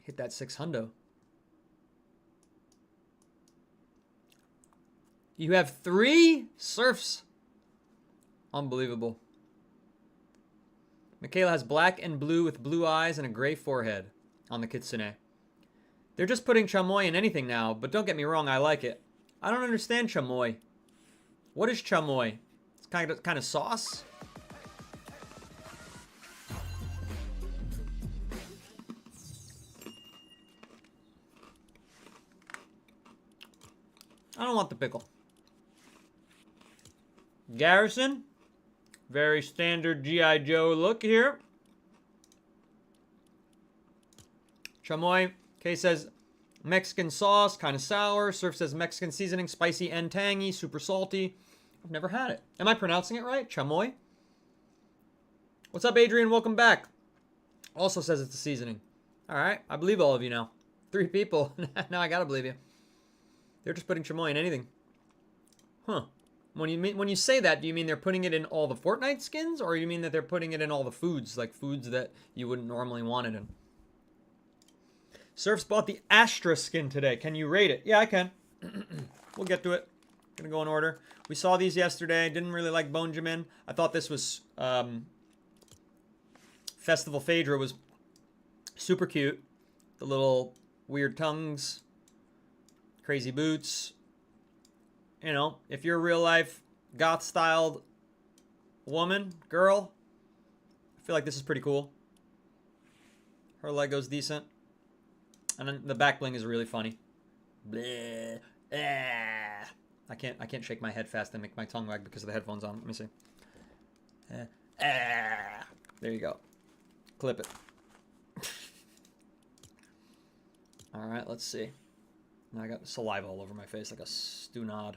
Hit that 600. You have 3 Surfs. Unbelievable. Michaela has black and blue with blue eyes and a gray forehead on the Kitsune. They're just putting chamoy in anything now, but don't get me wrong, I like it. I don't understand chamoy. What is chamoy? It's kind of sauce? I don't want the pickle. Garrison. Very standard G.I. Joe look here. Chamoy. Kay says Mexican sauce, kind of sour. Surf says Mexican seasoning, spicy and tangy, super salty. I've never had it. Am I pronouncing it right? Chamoy? What's up, Adrian? Welcome back. Also says it's a seasoning. All right. I believe all of you now. 3 people. Now I gotta believe you. They're just putting chamoy in anything. Huh. When you say that, do you mean they're putting it in all the Fortnite skins? Or you mean that they're putting it in all the foods? Like foods that you wouldn't normally want it in? Surf's bought the Astra skin today. Can you rate it? Yeah, I can. We'll get to it. Gonna go in order. We saw these yesterday. Didn't really like Bonjamin. I thought this was... Festival Phaedra was super cute. The little weird tongues. Crazy boots. You know, if you're a real life goth-styled woman, girl, I feel like this is pretty cool. Her Lego's decent. And then the back bling is really funny. Bleh. Ah. I can't shake my head fast and make my tongue wag because of the headphones on. Let me see. There you go. Clip it. All right, let's see. Now I got saliva all over my face like a stunod.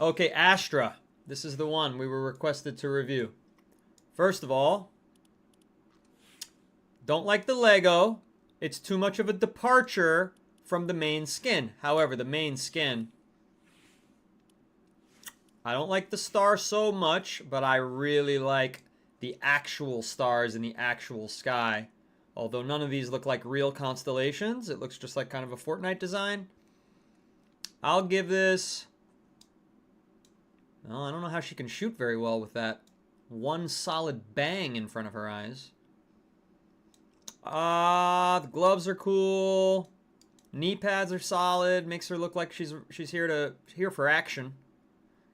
Okay, Astra. This is the one we were requested to review. First of all, don't like the Lego. It's too much of a departure from the main skin. However, the main skin, I don't like the star so much, but I really like the actual stars in the actual sky. Although none of these look like real constellations. It looks just like kind of a Fortnite design. I'll give this... Well, I don't know how she can shoot very well with that one solid bang in front of her eyes. The gloves are cool. Knee pads are solid. Makes her look like she's here for action.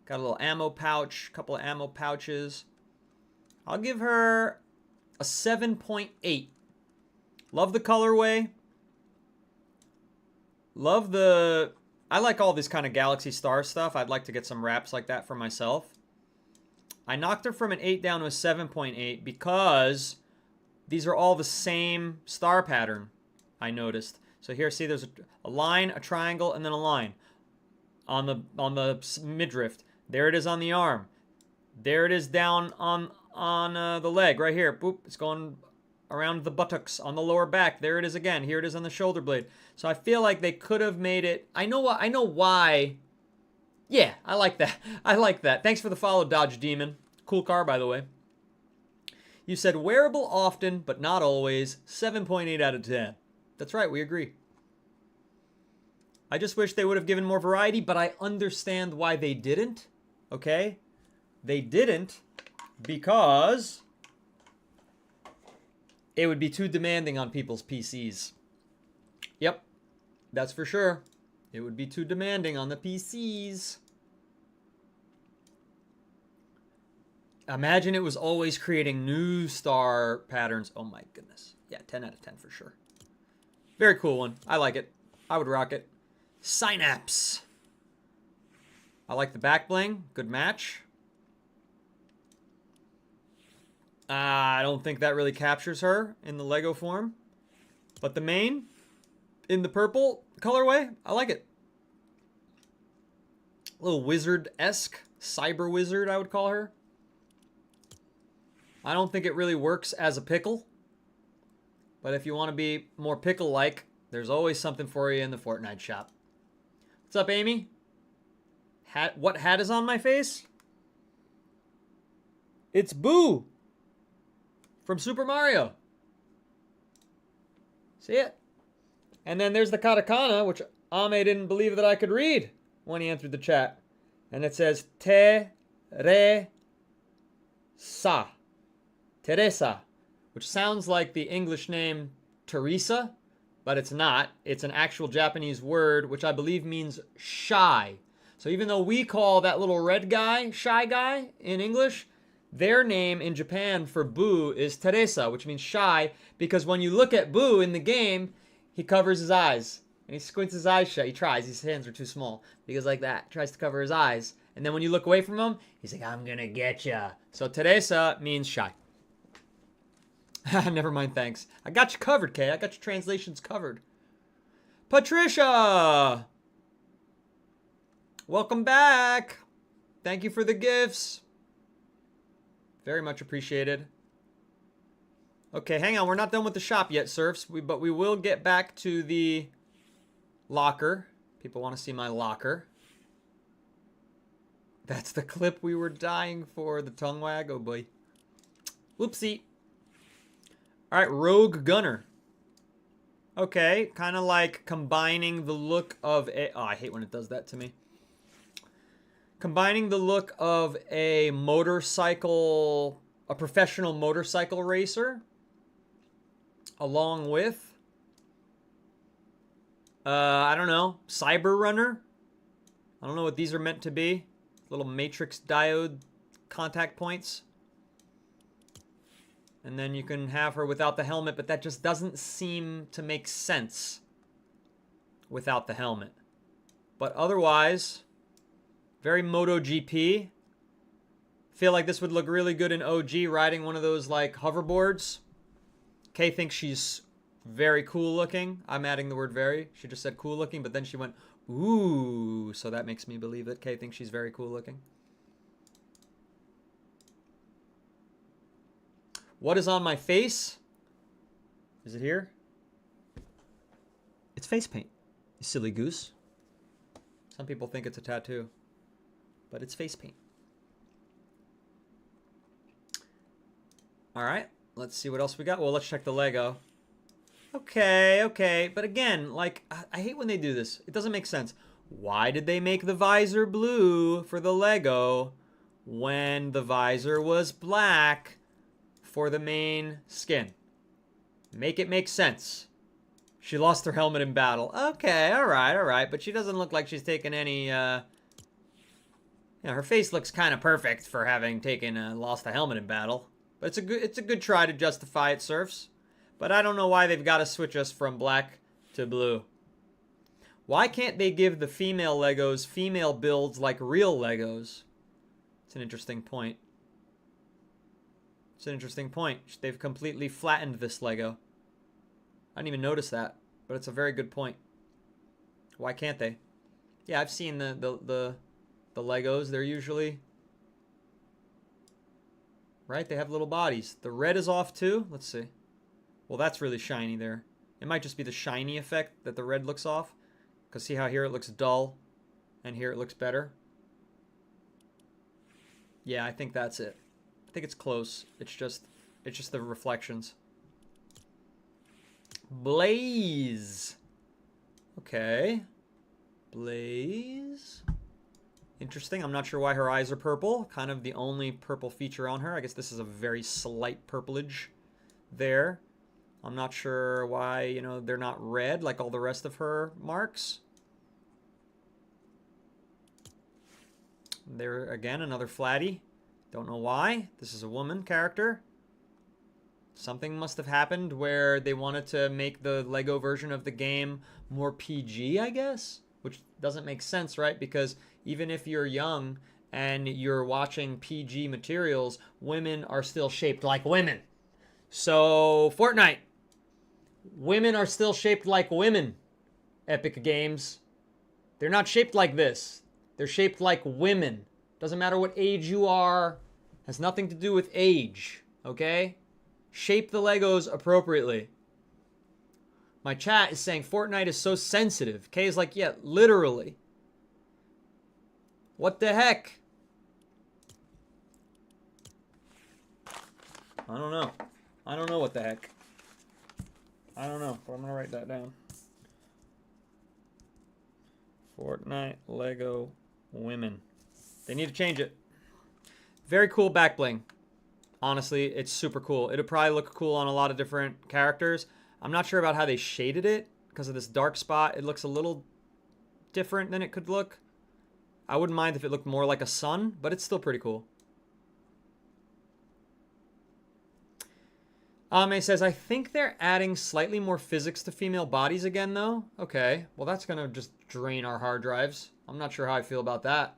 Got a little ammo pouch, couple of ammo pouches. I'll give her a 7.8. Love the colorway. Love the... I like all this kind of Galaxy Star stuff. I'd like to get some wraps like that for myself. I knocked her from an 8 down to a 7.8 because these are all the same star pattern, I noticed. So here, see, there's a line, a triangle, and then a line on the midriff. There it is on the arm. There it is down on the leg right here. Boop, it's going around the buttocks on the lower back. There it is again. Here it is on the shoulder blade. So I feel like they could have made it. I know why. Yeah, I like that. I like that. Thanks for the follow, Dodge Demon. Cool car, by the way. You said wearable often, but not always. 7.8 out of 10. That's right, we agree. I just wish they would have given more variety, but I understand why they didn't. Okay? They didn't because it would be too demanding on people's PCs. Yep, that's for sure. It would be too demanding on the PCs. Imagine it was always creating new star patterns. Oh my goodness. Yeah, 10 out of 10 for sure. Very cool one. I like it. I would rock it. Synapse. I like the back bling. Good match. I don't think that really captures her in the Lego form. But the main, in the purple colorway, I like it. A little wizard-esque. Cyber wizard, I would call her. I don't think it really works as a pickle. But if you want to be more pickle-like, there's always something for you in the Fortnite shop. What's up, Amy? What hat is on my face? It's Boo from Super Mario. See it? And then there's the katakana, which Ame didn't believe that I could read when he entered the chat. And it says Teresa. Teresa, which sounds like the English name Teresa, but it's not. It's an actual Japanese word, which I believe means shy. So even though we call that little red guy shy guy in English, their name in Japan for Boo is Teresa, which means shy, because when you look at Boo in the game, he covers his eyes. And he squints his eyes shut. He tries. His hands are too small. He goes like that. Tries to cover his eyes. And then when you look away from him, he's like, I'm gonna get ya. So Teresa means shy. Never mind, thanks. I got you covered, Kay. I got your translations covered. Patricia! Welcome back. Thank you for the gifts. Very much appreciated. Okay, hang on. We're not done with the shop yet, Surfs. But we will get back to the locker. People want to see my locker. That's the clip we were dying for. The tongue wag. Oh, boy. Whoopsie. All right, Rogue Gunner. Okay, kind of like combining the look of a... Oh, I hate when it does that to me. Combining the look of a motorcycle... A professional motorcycle racer. Along with... I don't know. Cyber Runner. I don't know what these are meant to be. Little matrix diode contact points. And then you can have her without the helmet, but that just doesn't seem to make sense without the helmet. But otherwise, very MotoGP. Feel like this would look really good in OG, riding one of those like hoverboards. Kay thinks she's very cool looking. I'm adding the word very. She just said cool looking, but then she went, ooh. So that makes me believe that Kay thinks she's very cool looking. What is on my face? Is it here? It's face paint. You silly goose. Some people think it's a tattoo, but it's face paint. All right, let's see what else we got. Well, let's check the Lego. Okay, okay. But again, like, I hate when they do this. It doesn't make sense. Why did they make the visor blue for the Lego when the visor was black for the main skin? Make it make sense. She lost her helmet in battle. Okay, all right. But she doesn't look like she's taken any, her face looks kind of perfect for having lost the helmet in battle. But it's a good try to justify it, Surfs. But I don't know why they've got to switch us from black to blue. Why can't they give the female Legos female builds like real Legos? It's an interesting point. It's an interesting point. They've completely flattened this Lego. I didn't even notice that, but it's a very good point. Why can't they? Yeah, I've seen the Legos. They're usually... Right? They have little bodies. The red is off too. Let's see. Well, that's really shiny there. It might just be the shiny effect that the red looks off. Because see how here it looks dull and here it looks better? Yeah, I think that's it. I think it's close. It's just the reflections. Blaze. Okay. Blaze. Interesting. I'm not sure why her eyes are purple. Kind of the only purple feature on her. I guess this is a very slight purplage there. I'm not sure why, they're not red like all the rest of her marks. There again, another flatty. Don't know why. This is a woman character. Something must have happened where they wanted to make the Lego version of the game more PG, I guess? Which doesn't make sense, right? Because even if you're young and you're watching PG materials, women are still shaped like women. So, Fortnite. Women are still shaped like women. Epic Games. They're not shaped like this. They're shaped like women. Doesn't matter what age you are. Has nothing to do with age. Okay? Shape the Legos appropriately. My chat is saying Fortnite is so sensitive. Kay is like, yeah, literally. What the heck? I don't know. I don't know what the heck. I don't know, but I'm gonna write that down. Fortnite Lego women. They need to change it. Very cool back bling. Honestly, it's super cool. It'll probably look cool on a lot of different characters. I'm not sure about how they shaded it because of this dark spot. It looks a little different than it could look. I wouldn't mind if it looked more like a sun, but it's still pretty cool. Ame says, I think they're adding slightly more physics to female bodies again, though. Okay, well, that's going to just drain our hard drives. I'm not sure how I feel about that.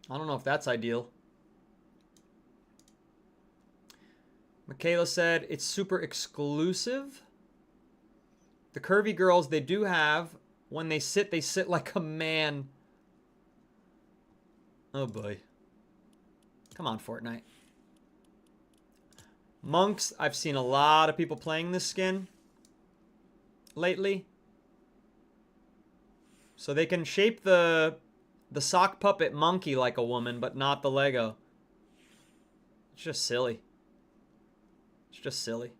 I don't know if that's ideal. Michaela said, it's super exclusive. The curvy girls, they do have, when they sit like a man. Oh, boy. Come on, Fortnite. Monks, I've seen a lot of people playing this skin lately. So they can shape the sock puppet monkey like a woman, but not the Lego. It's just silly. It's just silly.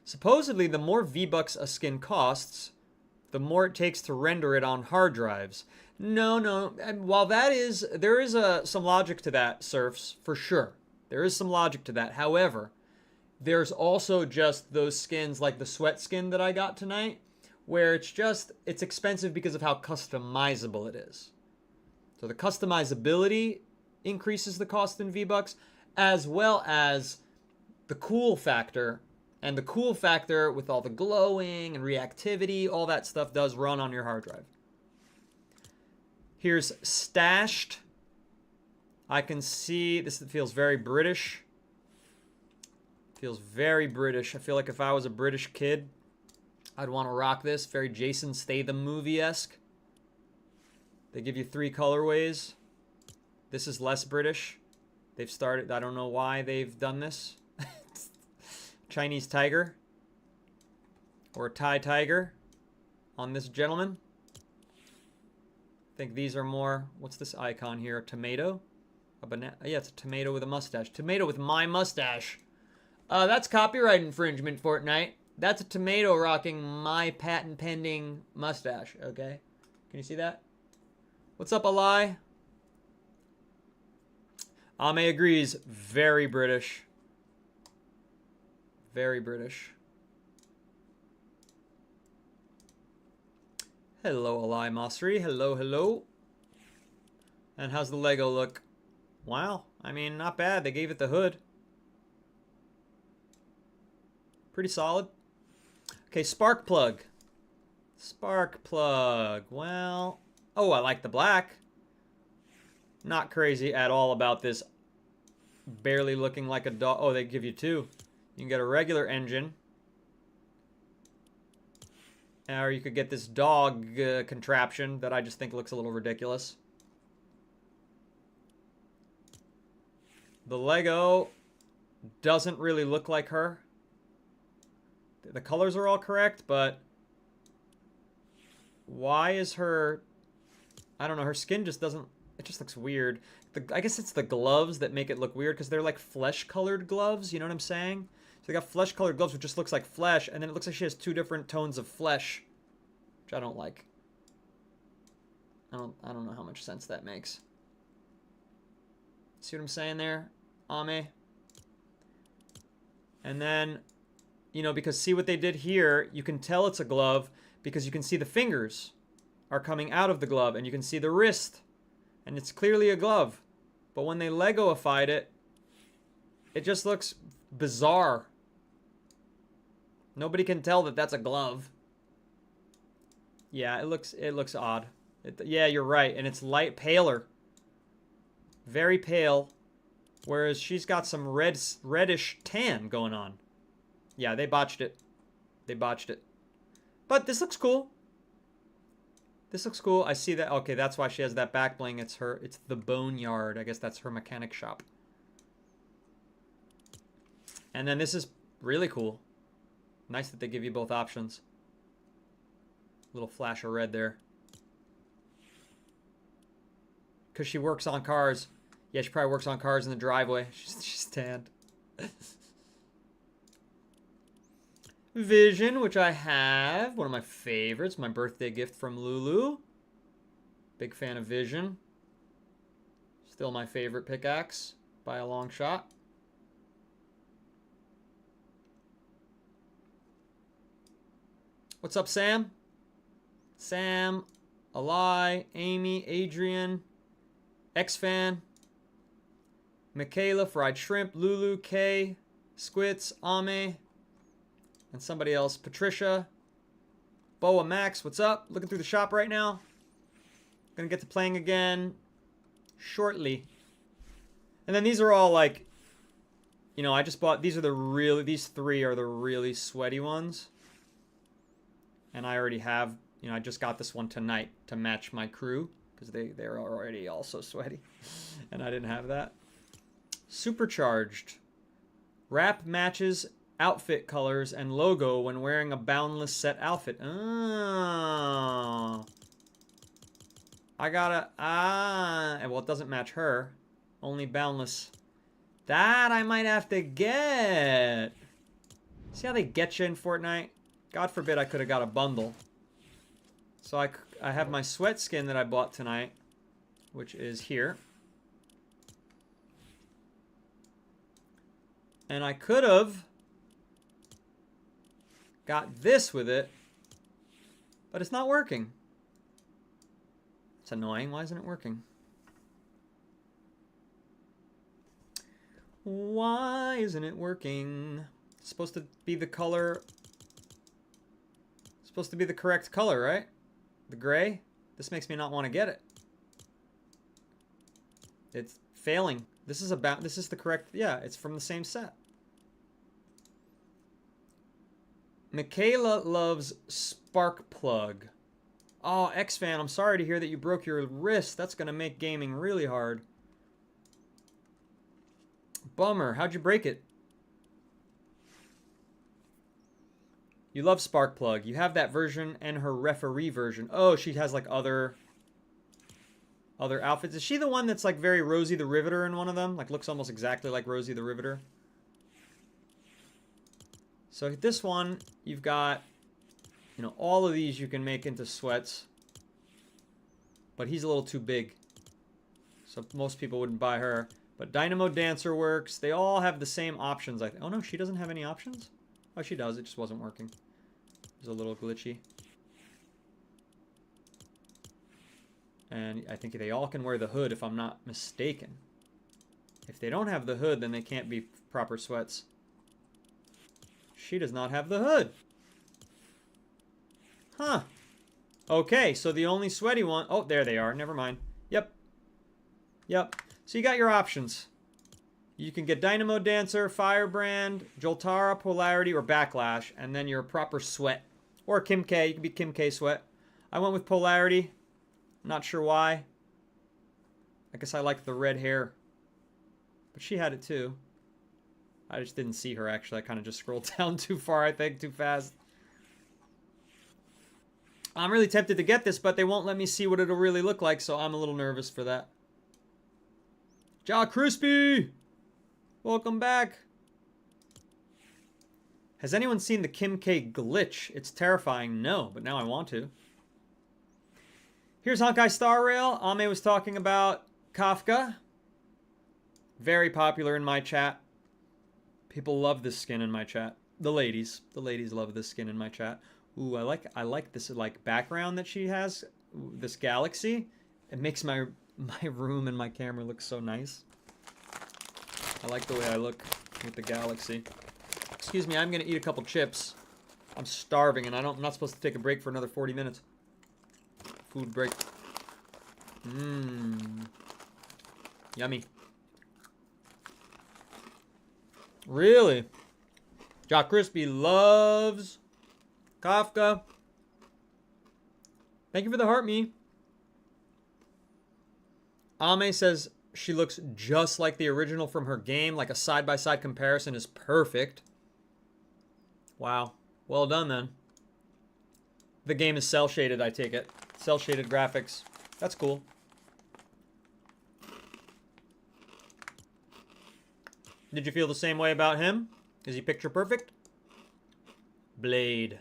Supposedly, the more V-Bucks a skin costs, the more it takes to render it on hard drives. No. And while there is some logic to that, Surfs, for sure. There is some logic to that. However, there's also just those skins like the sweat skin that I got tonight, where it's expensive because of how customizable it is. So the customizability increases the cost in V-Bucks, as well as the cool factor. And the cool factor with all the glowing and reactivity, all that stuff does run on your hard drive. Here's Stashed. I can see, this feels very British. Feels very British. I feel like if I was a British kid, I'd want to rock this. Very Jason Statham movie-esque. They give you 3 colorways. This is less British. They've started, I don't know why they've done this. Chinese tiger. Or a Thai tiger on this gentleman. I think these are more, what's this icon here? A tomato? A banana? Yeah, it's a tomato with a mustache. Tomato with my mustache. That's copyright infringement, Fortnite. That's a tomato rocking my patent pending mustache, okay? Can you see that? What's up, Alai? Ame agrees. Very British. Very British. Hello, Alai Masri. Hello, hello. And how's the Lego look? Wow. I mean, not bad. They gave it the hood. Pretty solid. Okay, spark plug. Spark plug. Well, oh, I like the black. Not crazy at all about this barely looking like a dog. Oh, they give you 2. You can get a regular engine. Or you could get this dog contraption that I just think looks a little ridiculous. The Lego doesn't really look like her. The colors are all correct, but why is her... I don't know, her skin just doesn't... It just looks weird. I guess it's the gloves that make it look weird because they're like flesh-colored gloves, you know what I'm saying? So they got flesh-colored gloves, which just looks like flesh, and then it looks like she has 2 different tones of flesh, which I don't like. I don't know how much sense that makes. See what I'm saying there, Ame? And then, you know, because see what they did here, you can tell it's a glove because you can see the fingers are coming out of the glove, and you can see the wrist, and it's clearly a glove. But when they Legoified it, it just looks bizarre. Nobody can tell that that's a glove. Yeah, it looks odd. Yeah, you're right, and it's light paler. Very pale. Whereas she's got some reddish tan going on. Yeah, they botched it. They botched it. But this looks cool. This looks cool. I see that. Okay, that's why she has that back bling. It's the Boneyard. I guess that's her mechanic shop. And then this is really cool. Nice that they give you both options. Little flash of red there. Because she works on cars. Yeah, she probably works on cars in the driveway. She's tanned. Vision, which I have. One of my favorites. My birthday gift from Lulu. Big fan of Vision. Still my favorite pickaxe by a long shot. What's up, Sam? Sam, Alai, Amy, Adrian, X-Fan, Michaela, Fried Shrimp, Lulu, Kay, Squits, Ame, and somebody else. Patricia, Boa Max, what's up? Looking through the shop right now. Gonna get to playing again shortly. And then these are all like, you know, I just bought, these three are the really sweaty ones. And I already have, you know, I just got this one tonight to match my crew because they're already also sweaty. And I didn't have that. Supercharged. Wrap matches outfit colors and logo when wearing a boundless set outfit. Oh. I gotta, well, it doesn't match her. Only boundless. That I might have to get. See how they get you in Fortnite? God forbid I could have got a bundle. So I have my sweat skin that I bought tonight, which is here. And I could have got this with it, but it's not working. It's annoying. Why isn't it working? Why isn't it working? It's supposed to be the color. It's supposed to be the correct color, right? The gray. This makes me not want to get it. It's failing. This is the correct. Yeah, it's from the same set. Michaela loves Spark Plug. Oh, X-Fan, I'm sorry to hear that you broke your wrist. That's going to make gaming really hard. Bummer. How'd you break it? You love Spark Plug. You have that version and her referee version. Oh, she has like other outfits. Is she the one that's like very Rosie the Riveter in one of them? Like looks almost exactly like Rosie the Riveter. So this one, you've got, you know, all of these you can make into sweats. But he's a little too big. So most people wouldn't buy her. But Dynamo Dancer works. They all have the same options, I think. Oh no, she doesn't have any options? Oh, she does. It just wasn't working. It was a little glitchy. And I think they all can wear the hood if I'm not mistaken. If they don't have the hood, then they can't be proper sweats. She does not have the hood. Huh. Okay, so the only sweaty one... Oh, there they are. Never mind. Yep. Yep. So you got your options. You can get Dynamo Dancer, Firebrand, Joltara, Polarity, or Backlash, and then you're a proper sweat. Or Kim K. You can be Kim K sweat. I went with Polarity. Not sure why. I guess I like the red hair. But she had it too. I just didn't see her, actually. I kind of just scrolled down too far, I think, too fast. I'm really tempted to get this, but they won't let me see what it'll really look like, so I'm a little nervous for that. Ja Crispy! Welcome back. Has anyone seen the Kim K glitch? It's terrifying. No, but now I want to. Here's Honkai Star Rail. Ame was talking about Kafka. Very popular in my chat. People love this skin in my chat. The ladies love this skin in my chat. Ooh, I like this like background that she has. This galaxy. It makes my room and my camera look so nice. I like the way I look with the galaxy. Excuse me, I'm gonna eat a couple chips. I'm starving and I'm not supposed to take a break for another 40 minutes. Food break. Mmm. Yummy. Really? Jock Crispy loves Kafka. Thank you for the heart, me. Ame says she looks just like the original from her game. Like a side-by-side comparison is perfect. Wow. Well done, then. The game is cel-shaded, I take it. Cel-shaded graphics. That's cool. Did you feel the same way about him? Is he picture perfect? Blade.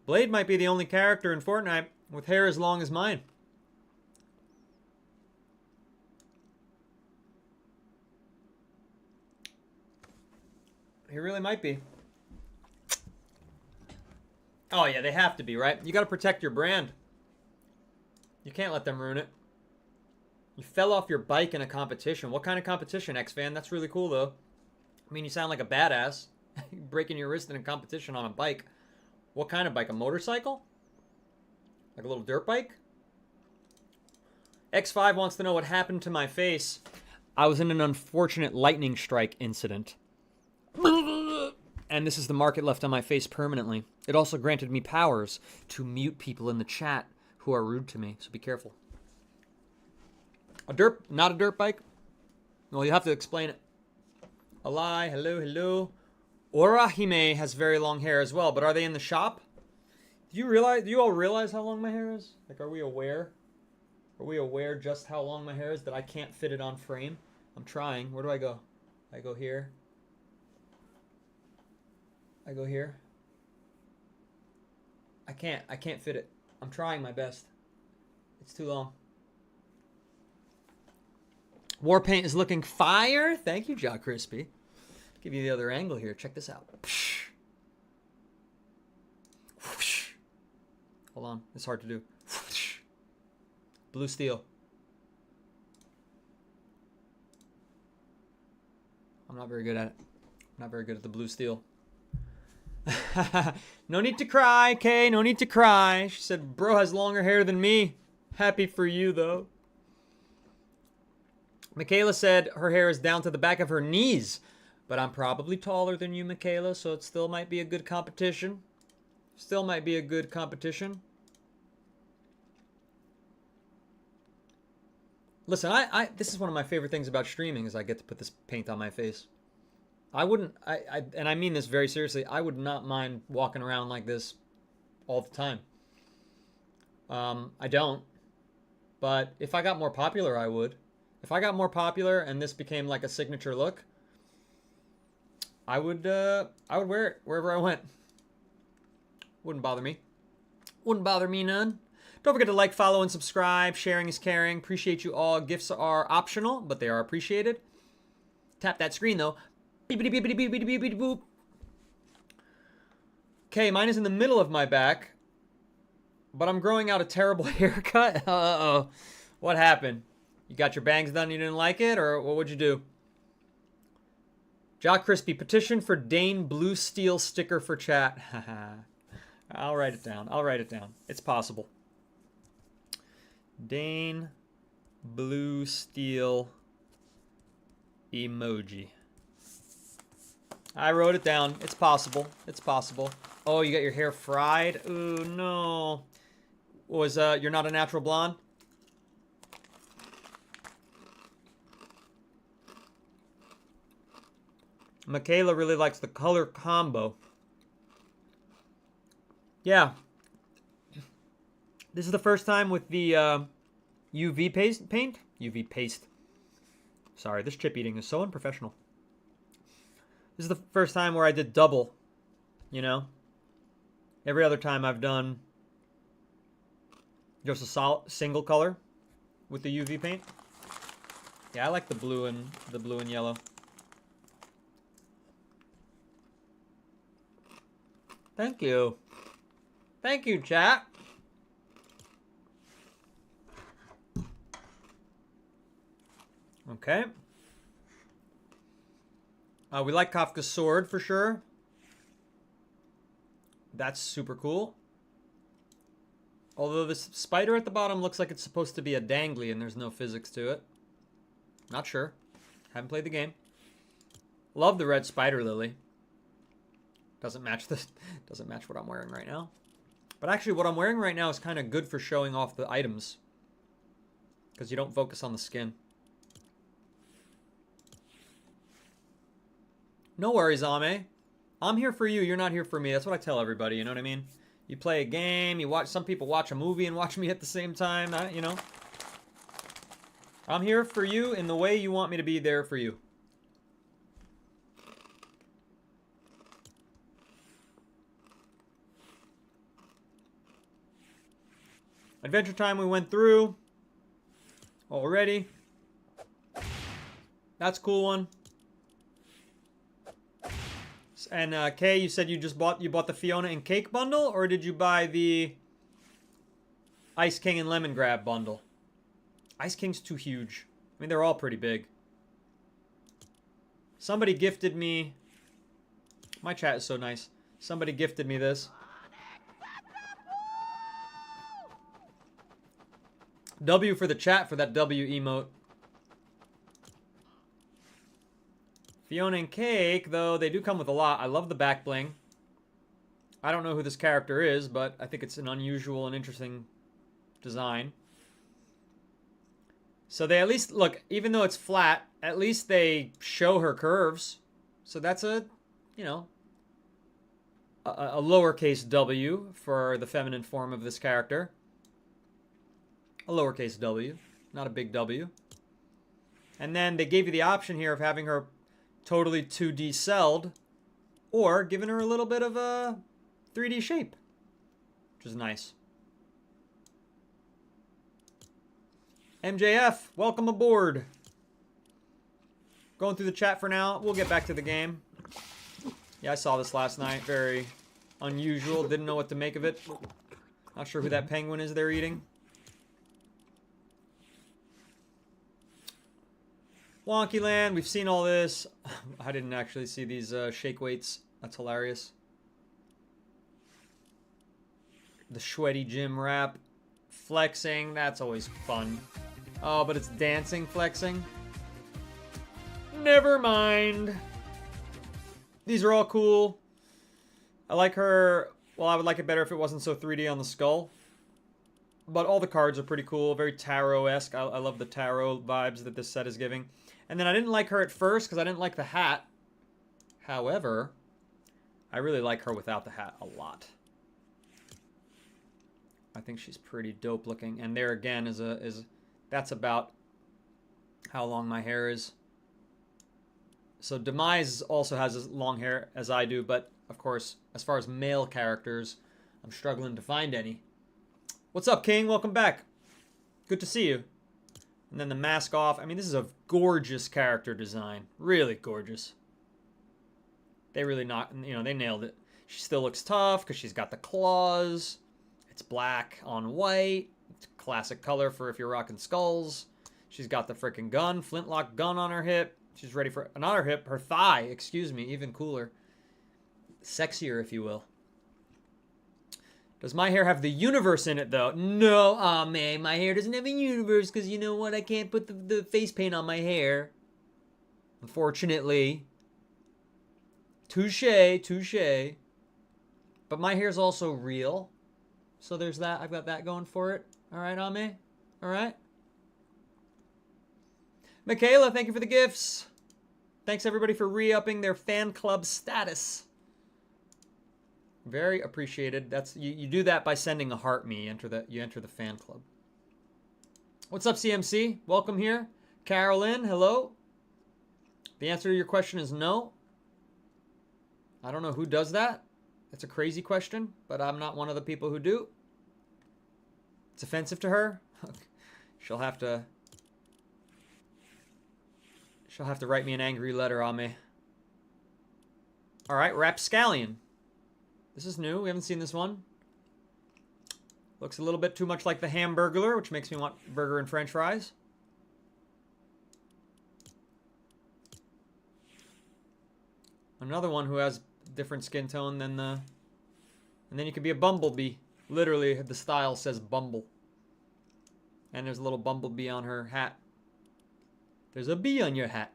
Blade might be the only character in Fortnite with hair as long as mine. He really might be. Oh, yeah, they have to be, right? You got to protect your brand. You can't let them ruin it. You fell off your bike in a competition. What kind of competition, X-Fan? That's really cool, though. I mean, you sound like a badass. Breaking your wrist in a competition on a bike. What kind of bike? A motorcycle? Like a little dirt bike? X5 wants to know what happened to my face. I was in an unfortunate lightning strike incident. And this is the mark it left on my face permanently. It also granted me powers to mute people in the chat who are rude to me, so be careful. Not a dirt bike? Well, you have to explain it. Alai, hello, hello. Orahime has very long hair as well, but are they in the shop? Do you all realize how long my hair is? Like, are we aware? Are we aware just how long my hair is that I can't fit it on frame? I'm trying. Where do I go? I go here. I go here. I can't fit it. I'm trying my best. It's too long. Warpaint is looking fire. Thank you, Jaw Crispy. Give you the other angle here. Check this out. Hold on. It's hard to do. Blue steel. I'm not very good at it. I'm not very good at the blue steel. No need to cry, Kay. No need to cry. She said, bro has longer hair than me. Happy for you, though. Michaela said her hair is down to the back of her knees. But I'm probably taller than you, Michaela, so it still might be a good competition. Still might be a good competition. Listen, this is one of my favorite things about streaming is I get to put this paint on my face. And I mean this very seriously, I would not mind walking around like this all the time. I don't. But if I got more popular, I would. If I got more popular and this became like a signature look, I would wear it wherever I went. Wouldn't bother me. Wouldn't bother me none. Don't forget to like, follow, and subscribe. Sharing is caring. Appreciate you all. Gifts are optional, but they are appreciated. Tap that screen, though. Beepity beepity beepity beepity boop. Okay, mine is in the middle of my back, but I'm growing out a terrible haircut. Uh-oh. What happened? You got your bangs done, you didn't like it, or what would you do? Jock Crispy, petition for Dane Blue Steel sticker for chat. I'll write it down. I'll write it down. It's possible. Dane Blue Steel emoji. I wrote it down. It's possible. It's possible. Oh, you got your hair fried? Ooh, no. You're not a natural blonde? Michaela really likes the color combo. Yeah. This is the first time with the UV paint. UV paste. Sorry, this chip eating is so unprofessional. This is the first time where I did double, you know? Every other time I've done just a single color with the UV paint. Yeah, I like the blue and yellow. Thank you. Thank you, chat. Okay. We like Kafka's sword for sure. That's super cool. Although this spider at the bottom looks like it's supposed to be a dangly and there's no physics to it. Not sure. Haven't played the game. Love the red spider lily. Doesn't match what I'm wearing right now. But actually what I'm wearing right now is kind of good for showing off the items. Because you don't focus on the skin. No worries, Ame. I'm here for you. You're not here for me. That's what I tell everybody. You know what I mean? You play a game. You watch. Some people watch a movie and watch me at the same time. You know. I'm here for you in the way you want me to be there for you. Adventure Time we went through already. That's a cool one. And Kay, you said you bought the Fiona and Cake bundle, or did you buy the Ice King and Lemon Grab bundle? Ice King's too huge. I mean, they're all pretty big. Somebody gifted me... My chat is so nice. Somebody gifted me this. W for the chat for that W emote. Fiona and Cake, though, they do come with a lot. I love the back bling. I don't know who this character is, but I think it's an unusual and interesting design. So they at least, look, even though it's flat, at least they show her curves. So that's a, you know, a lowercase W for the feminine form of this character. A lowercase W, not a big W. And then they gave you the option here of having her totally 2D celled, or giving her a little bit of a 3D shape, which is nice. MJF, welcome aboard. Going through the chat for now. We'll get back to the game. Yeah, I saw this last night. Very unusual. Didn't know what to make of it. Not sure who that penguin is they're eating. Wonky Land, we've seen all this. I didn't actually see these shake weights. That's hilarious. The sweaty gym rap. Flexing, that's always fun. Oh, but it's dancing flexing. Never mind. These are all cool. I like her. Well, I would like it better if it wasn't so 3D on the skull. But all the cards are pretty cool. Very tarot-esque. I love the tarot vibes that this set is giving. And then I didn't like her at first because I didn't like the hat. However, I really like her without the hat a lot. I think she's pretty dope looking. And there again that's about how long my hair is. So Demise also has as long hair as I do, but of course, as far as male characters, I'm struggling to find any. What's up, King? Welcome back. Good to see you. And then the mask off. I mean, this is a gorgeous character design. Really gorgeous. They really they nailed it. She still looks tough because she's got the claws. It's black on white. It's a classic color for if you're rocking skulls. She's got the freaking gun, flintlock gun on her hip. She's ready for, not her hip, her thigh, excuse me, even cooler. Sexier, if you will. Does my hair have the universe in it, though? No, aw, man, my hair doesn't have a universe because you know what? I can't put the face paint on my hair. Unfortunately. Touche, touche. But my hair's also real. So there's that. I've got that going for it. All right, Ame? All right? Michaela, thank you for the gifts. Thanks, everybody, for re-upping their fan club status. Very appreciated. That's you do that by sending a heart me. You enter the fan club. What's up, CMC? Welcome here. Carolyn, hello. The answer to your question is no. I don't know who does that. That's a crazy question, but I'm not one of the people who do. It's offensive to her. She'll have to write me an angry letter on me. All right, Rapscallion. This is new. We haven't seen this one. Looks a little bit too much like the Hamburglar, which makes me want burger and french fries. Another one who has different skin tone than the... And then you could be a bumblebee. Literally, the style says Bumble. And there's a little bumblebee on her hat. There's a bee on your hat.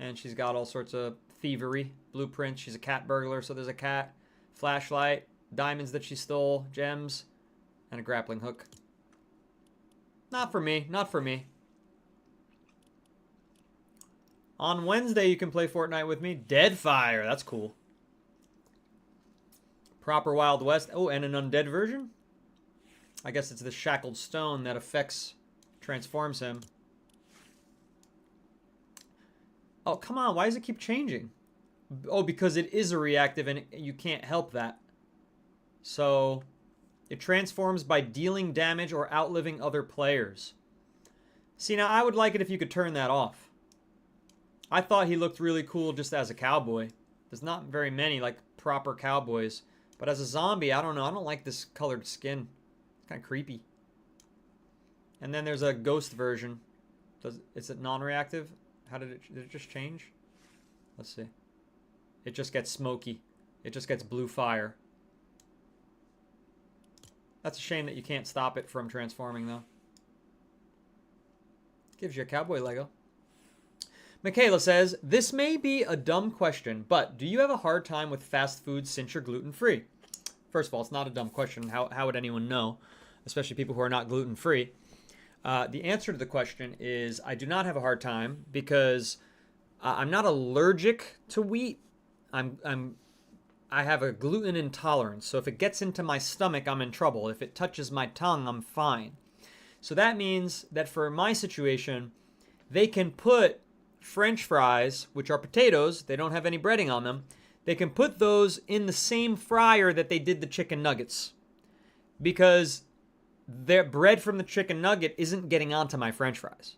And she's got all sorts of thievery, blueprints. She's a cat burglar, so there's a cat, flashlight, diamonds that she stole, gems, and a grappling hook. Not for me, not for me. On Wednesday, you can play Fortnite with me. Deadfire, that's cool. Proper Wild West. Oh, and an undead version? I guess it's the shackled stone that transforms him. Oh, come on. Why does it keep changing? Oh, because it is a reactive and you can't help that. So, It transforms by dealing damage or outliving other players. See, now I would like it if you could turn that off. I thought he looked really cool just as a cowboy. There's not very many, like, proper cowboys. But as a zombie, I don't know. I don't like this colored skin. It's kind of creepy. And then there's a ghost version. Is it non-reactive? Did it just change? Let's see. It just gets smoky. It just gets blue fire. That's a shame that you can't stop it from transforming, though. Gives you a cowboy Lego. Michaela says, this may be a dumb question, but do you have a hard time with fast food since you're gluten-free? First of all, it's not a dumb question. How would anyone know? Especially people who are not gluten-free. The answer to the question is I do not have a hard time because I'm not allergic to wheat. I have a gluten intolerance. So if it gets into my stomach, I'm in trouble. If it touches my tongue, I'm fine. So that means that for my situation, they can put French fries, which are potatoes, they don't have any breading on them, they can put those in the same fryer that they did the chicken nuggets. Because their bread from the chicken nugget isn't getting onto my French fries,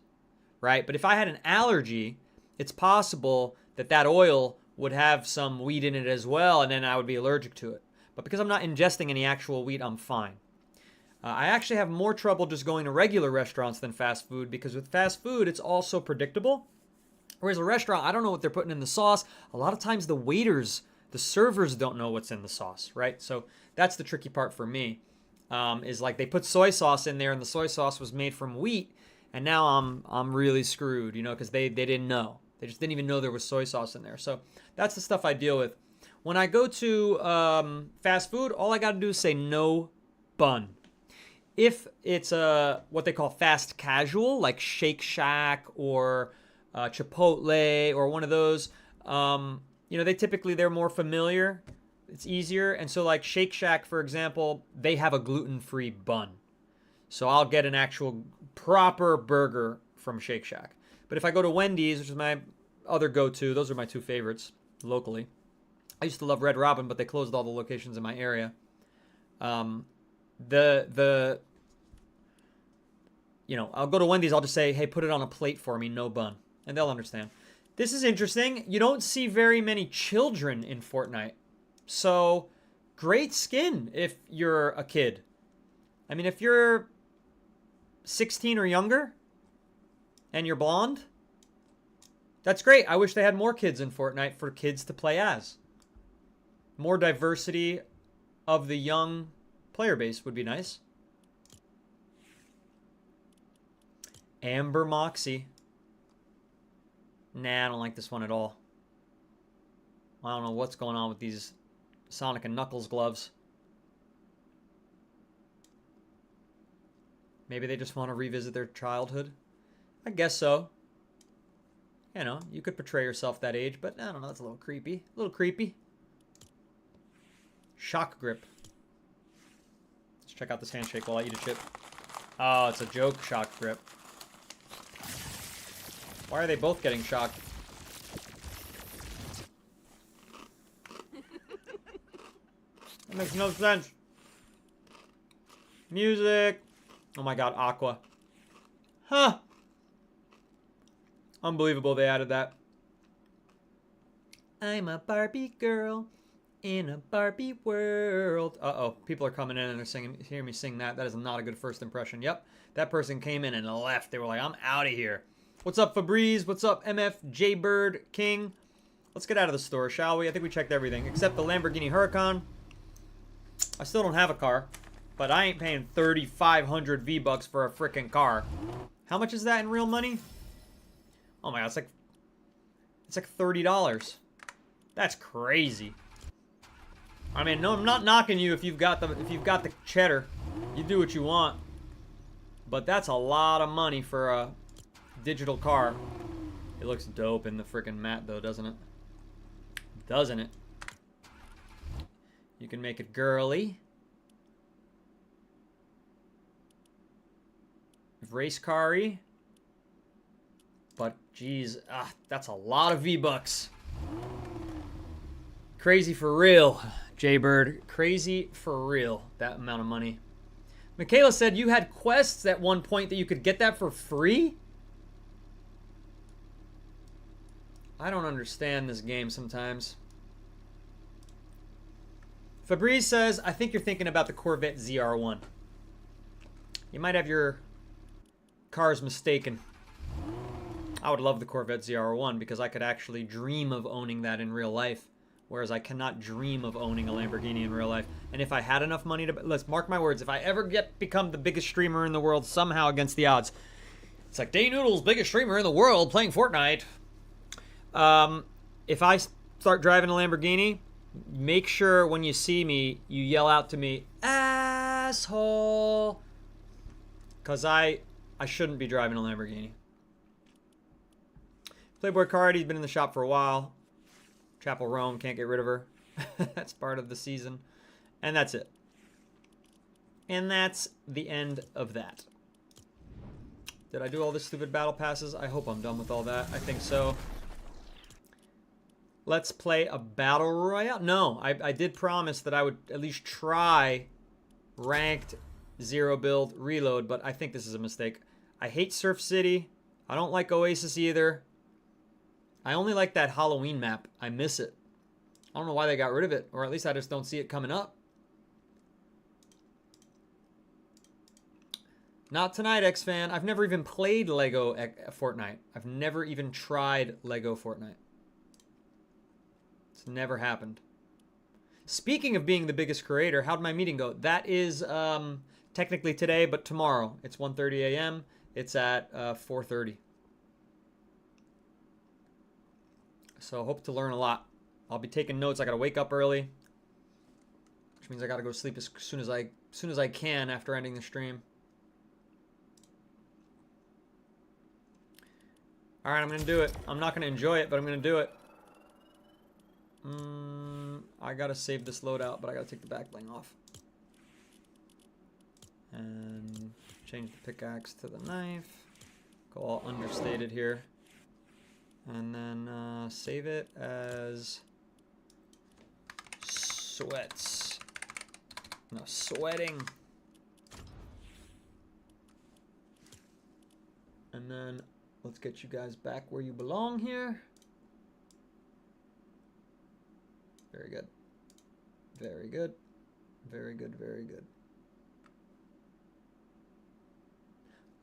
right? But if I had an allergy, it's possible that that oil would have some wheat in it as well, and then I would be allergic to it. But because I'm not ingesting any actual wheat, I'm fine. I actually have more trouble just going to regular restaurants than fast food, because with fast food, it's all so predictable. Whereas a restaurant, I don't know what they're putting in the sauce. A lot of times the waiters, the servers don't know what's in the sauce, right? So that's the tricky part for me, is like they put soy sauce in there and the soy sauce was made from wheat, and now I'm really screwed, you know, because they didn't know. They just didn't even know there was soy sauce in there. So that's the stuff I deal with. When I go to fast food, all I got to do is say no bun. If it's what they call fast casual, like Shake Shack or Chipotle or one of those, you know, they're more familiar. It's easier. And so like Shake Shack, for example, they have a gluten-free bun. So I'll get an actual proper burger from Shake Shack. But if I go to Wendy's, which is my other go-to, those are my two favorites locally. I used to love Red Robin, but they closed all the locations in my area. You know, I'll go to Wendy's, I'll just say, hey, put it on a plate for me, no bun. And they'll understand. This is interesting. You don't see very many children in Fortnite. So, great skin if you're a kid. I mean, if you're 16 or younger and you're blonde, that's great. I wish they had more kids in Fortnite for kids to play as. More diversity of the young player base would be nice. Amber Moxie. Nah, I don't like this one at all. I don't know what's going on with these Sonic and Knuckles gloves. Maybe they just want to revisit their childhood. I guess so. You know, you could portray yourself that age, but I don't know, that's a little creepy. A little creepy. Shock grip. Let's check out this handshake while I eat a chip. Oh, it's a joke shock grip. Why are they both getting shocked? That makes no sense. Music. Oh my god, Aqua. Huh. Unbelievable they added that. I'm a Barbie girl in a Barbie world. Uh-oh, people are coming in and they're singing, hear me sing that. That is not a good first impression. Yep, that person came in and left. They were like, I'm out of here. What's up, Febreze? What's up, MF, Jaybird, King? Let's get out of the store, shall we? I think we checked everything, except the Lamborghini Huracan. I still don't have a car, but I ain't paying 3,500 V-Bucks for a freaking car. How much is that in real money? Oh my god, it's like $30. That's crazy. I mean, no, I'm not knocking you if you've got the cheddar. You do what you want. But that's a lot of money for a digital car. It looks dope in the freaking matte though, doesn't it? Doesn't it? You can make it girly. Race car-y. But geez, that's a lot of V-Bucks. Crazy for real, Jaybird. Crazy for real, that amount of money. Michaela said you had quests at one point that you could get that for free? I don't understand this game sometimes. Fabrice says, I think you're thinking about the Corvette ZR1. You might have your cars mistaken. I would love the Corvette ZR1 because I could actually dream of owning that in real life, whereas I cannot dream of owning a Lamborghini in real life. And if I had enough money to... Let's mark my words. If I ever become the biggest streamer in the world somehow against the odds, it's like Day Noodle's biggest streamer in the world playing Fortnite. If I start driving a Lamborghini, make sure when you see me, you yell out to me, asshole. Because I shouldn't be driving a Lamborghini. Playboy Card, he's been in the shop for a while. Chapel Rome, can't get rid of her. That's part of the season. And that's it. And that's the end of that. Did I do all the stupid battle passes? I hope I'm done with all that. I think so. Let's play a battle royale. No, I did promise that I would at least try ranked zero build reload, but I think this is a mistake. I hate Surf City. I don't like Oasis either. I only like that Halloween map. I miss it. I don't know why they got rid of it, or at least I just don't see it coming up. Not tonight, X-Fan. I've never even played Lego Fortnite. I've never even tried Lego Fortnite. It's never happened. Speaking of being the biggest creator, how'd my meeting go? That is technically today, but tomorrow. It's 1:30 a.m. It's at 4:30. So hope to learn a lot. I'll be taking notes. I gotta wake up early, which means I gotta go to sleep as soon as I can after ending the stream. All right, I'm gonna do it. I'm not gonna enjoy it, but I'm gonna do it. I gotta save this loadout, but I gotta take the back bling off. And change the pickaxe to the knife. Go all understated here. And then save it as sweats. No, sweating. And then let's get you guys back where you belong here. Very good. Very good. Very good, very good.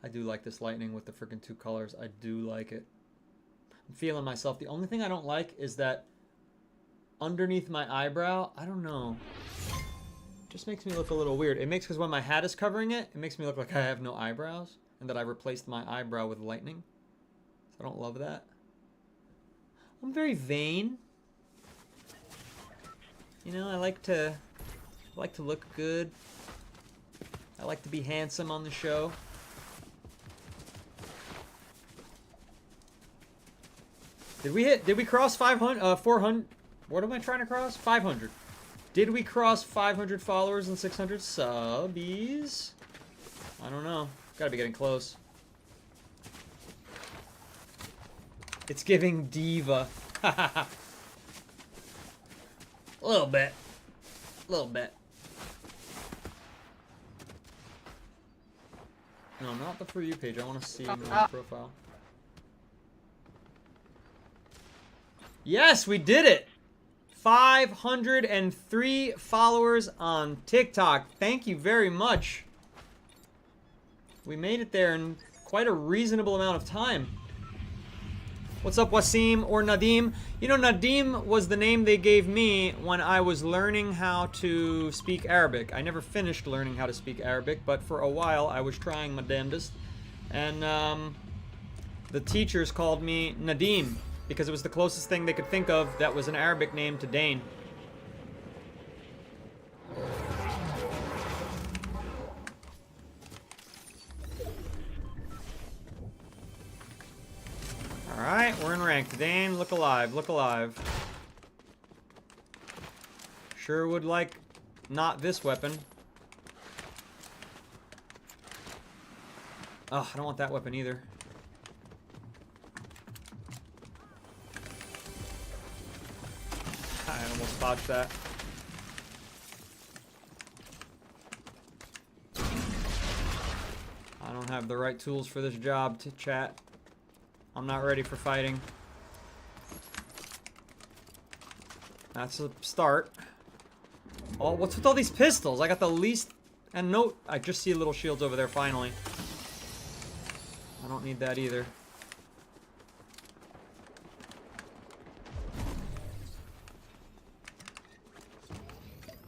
I do like this lightning with the freaking two colors. I do like it. I'm feeling myself. The only thing I don't like is that underneath my eyebrow, I don't know. It just makes me look a little weird. It makes, because when my hat is covering it, it makes me look like I have no eyebrows and that I replaced my eyebrow with lightning. So I don't love that. I'm very vain. You know, I like to look good. I like to be handsome on the show. Did we cross 500, 400, what am I trying to cross? 500. Did we cross 500 followers and 600 subbies? I don't know. Gotta be getting close. It's giving diva. A little bit. A little bit. No, not the For You page. I want to see my profile. Yes, we did it! 503 followers on TikTok. Thank you very much. We made it there in quite a reasonable amount of time. What's up, Wasim or Nadim? You know, Nadim was the name they gave me when I was learning how to speak Arabic. I never finished learning how to speak Arabic, but for a while I was trying my damnedest. And the teachers called me Nadim because it was the closest thing they could think of that was an Arabic name to Dane. Alright, we're in ranked. Dane, look alive, look alive. Sure would like not this weapon. Oh, I don't want that weapon either. I almost botched that. have the right tools for this job, to chat. I'm not ready for fighting. That's a start. Oh, what's with all these pistols? I got the least... And note, I just see little shields over there, finally. I don't need that either.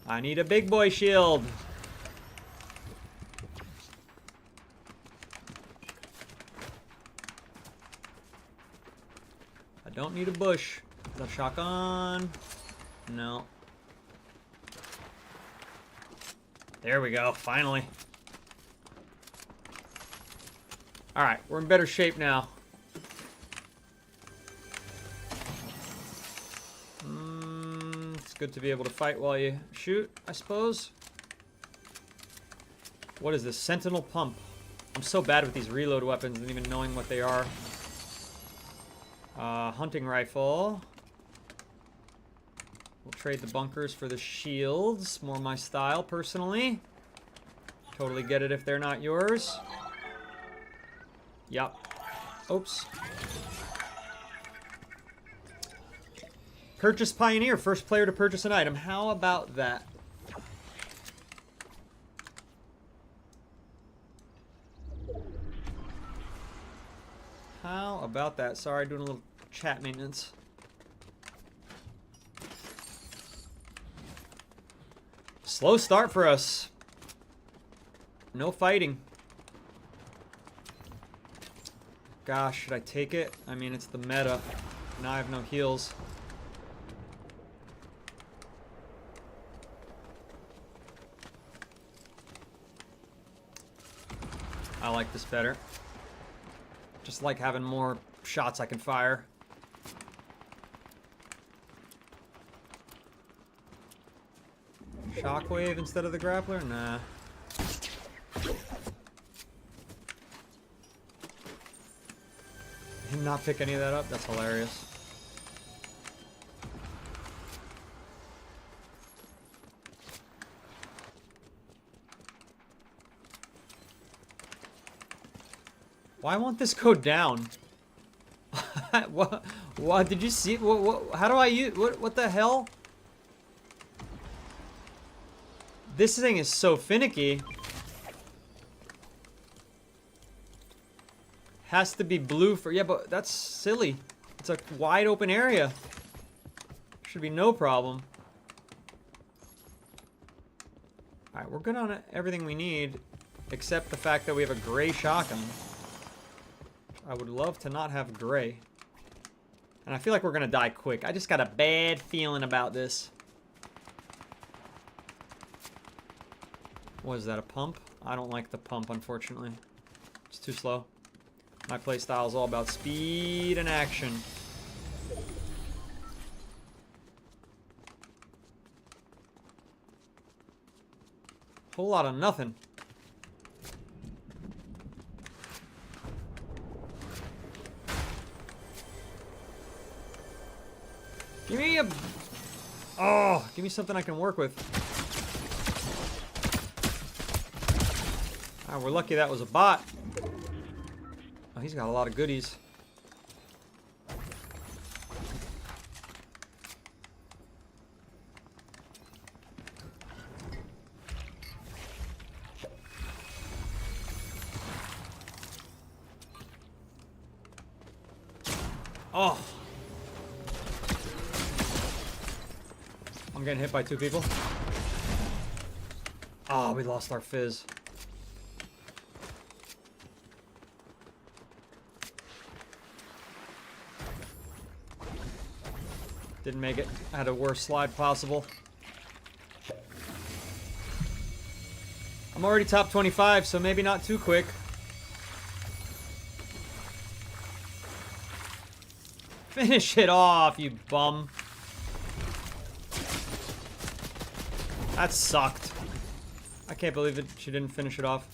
I need a big boy shield. I don't need a bush. The shotgun. No. There we go, finally. Alright, we're in better shape now. It's good to be able to fight while you shoot, I suppose. What is this? Sentinel pump. I'm so bad with these reload weapons and even knowing what they are. Hunting rifle. We'll trade the bunkers for the shields. More my style, personally. Totally get it if they're not yours. Yup. Oops. Purchase Pioneer. First player to purchase an item. How about that? How about that? Sorry, doing a little chat maintenance. Slow start for us. No fighting. Gosh, should I take it? I mean, it's the meta. Now I have no heals. I like this better. Just like having more shots I can fire. Shockwave instead of the grappler? Nah. Did not pick any of that up? That's hilarious. Why won't this go down? What did you see? How do I use what the hell? This thing is so finicky. Has to be blue for... Yeah, but that's silly. It's a wide open area. Should be no problem. Alright, we're good on everything we need. Except the fact that we have a gray shotgun. I would love to not have gray. And I feel like we're gonna die quick. I just got a bad feeling about this. What is that, a pump? I don't like the pump, unfortunately. It's too slow. My playstyle is all about speed and action. Whole lot of nothing. Give me a... Oh, give me something I can work with. Ah, we're lucky that was a bot. Oh, he's got a lot of goodies. Oh. I'm getting hit by 2 people. Oh, we lost our fizz. Didn't make it. I had a worse slide possible. I'm already top 25, so maybe not too quick. Finish it off, you bum. That sucked. I can't believe it. She didn't finish it off.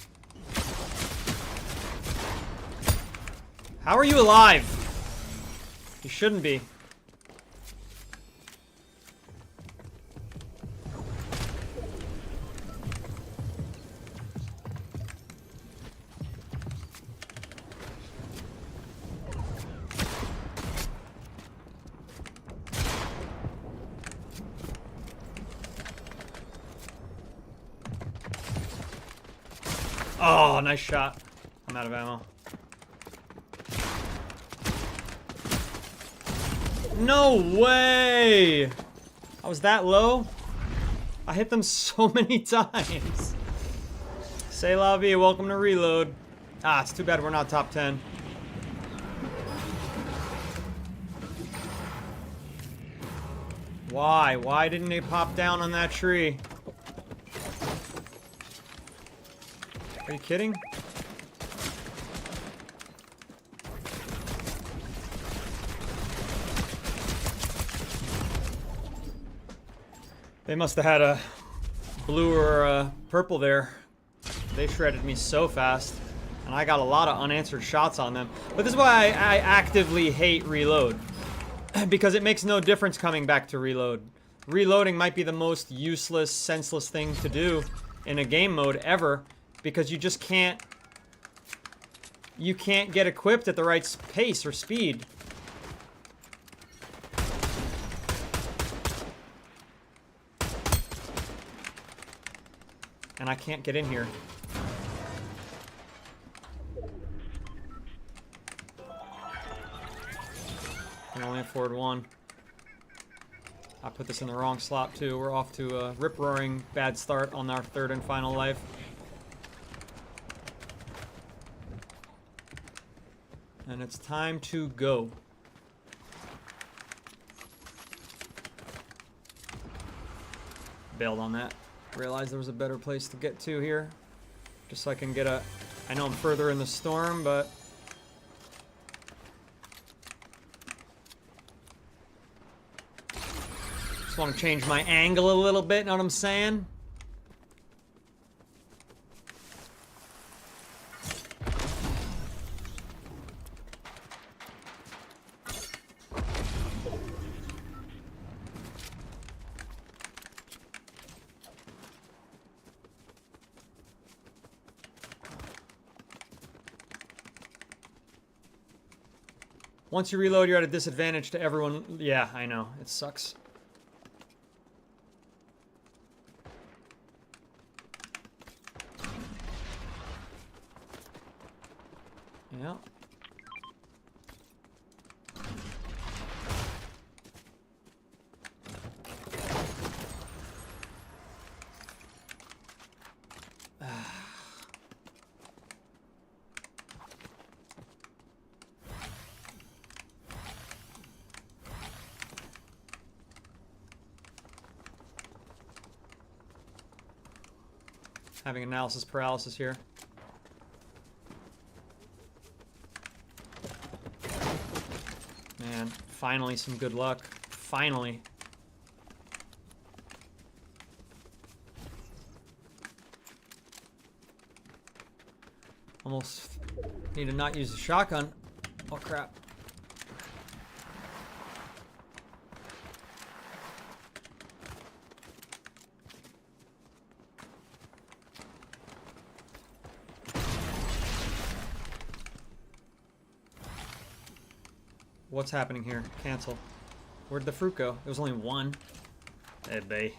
How are you alive? You shouldn't be. Oh, nice shot. I'm out of ammo. No way! I was that low? I hit them so many times. Say la vie, welcome to reload. Ah, it's too bad we're not top 10. Why? Why didn't they pop down on that tree? Are you kidding? They must have had a blue or a purple there. They shredded me so fast. And I got a lot of unanswered shots on them. But this is why I actively hate reload. Because it makes no difference coming back to reload. Reloading might be the most useless, senseless thing to do in a game mode ever. Because you just can't... You can't get equipped at the right pace or speed. And I can't get in here. I can only afford one. I put this in the wrong slot too. We're off to a rip-roaring bad start on our third and final life. And it's time to go. Bailed on that. Realized there was a better place to get to here. Just so I can get a... I know I'm further in the storm, but... Just want to change my angle a little bit, know what I'm saying? Once you reload, you're at a disadvantage to everyone. Yeah, I know. It sucks. Yeah. Having analysis paralysis here. Man, finally some good luck. Finally. Almost need to not use the shotgun. Oh crap. What's happening here? Cancel. Where'd the fruit go? There was only one. Ebay.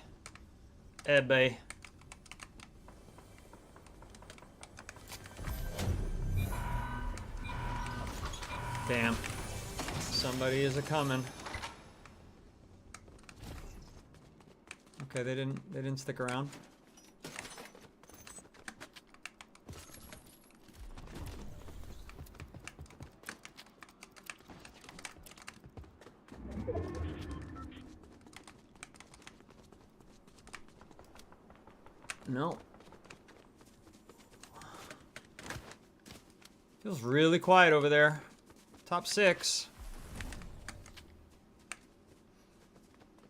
Ebay. Damn. Somebody is a-coming. Okay, they didn't stick around. No. Feels really quiet over there. Top 6.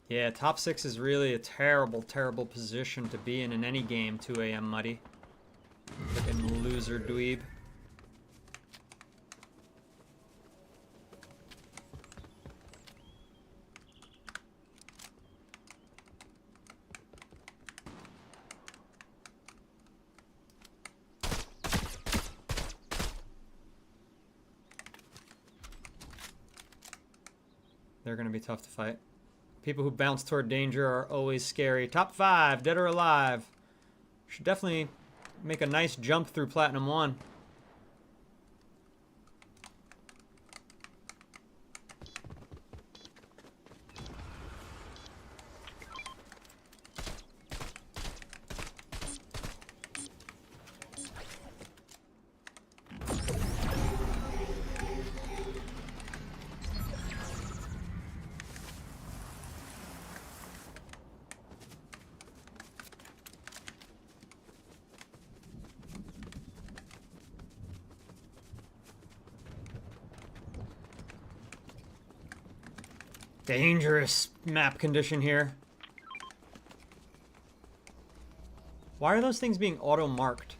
Yeah, top 6 is really a terrible, terrible position to be in any game, 2 a.m. muddy. Freaking loser dweeb. They're going to be tough to fight. People who bounce toward danger are always scary. Top 5, dead or alive. Should definitely make a nice jump through Platinum 1. Dangerous map condition here. Why are those things being auto-marked?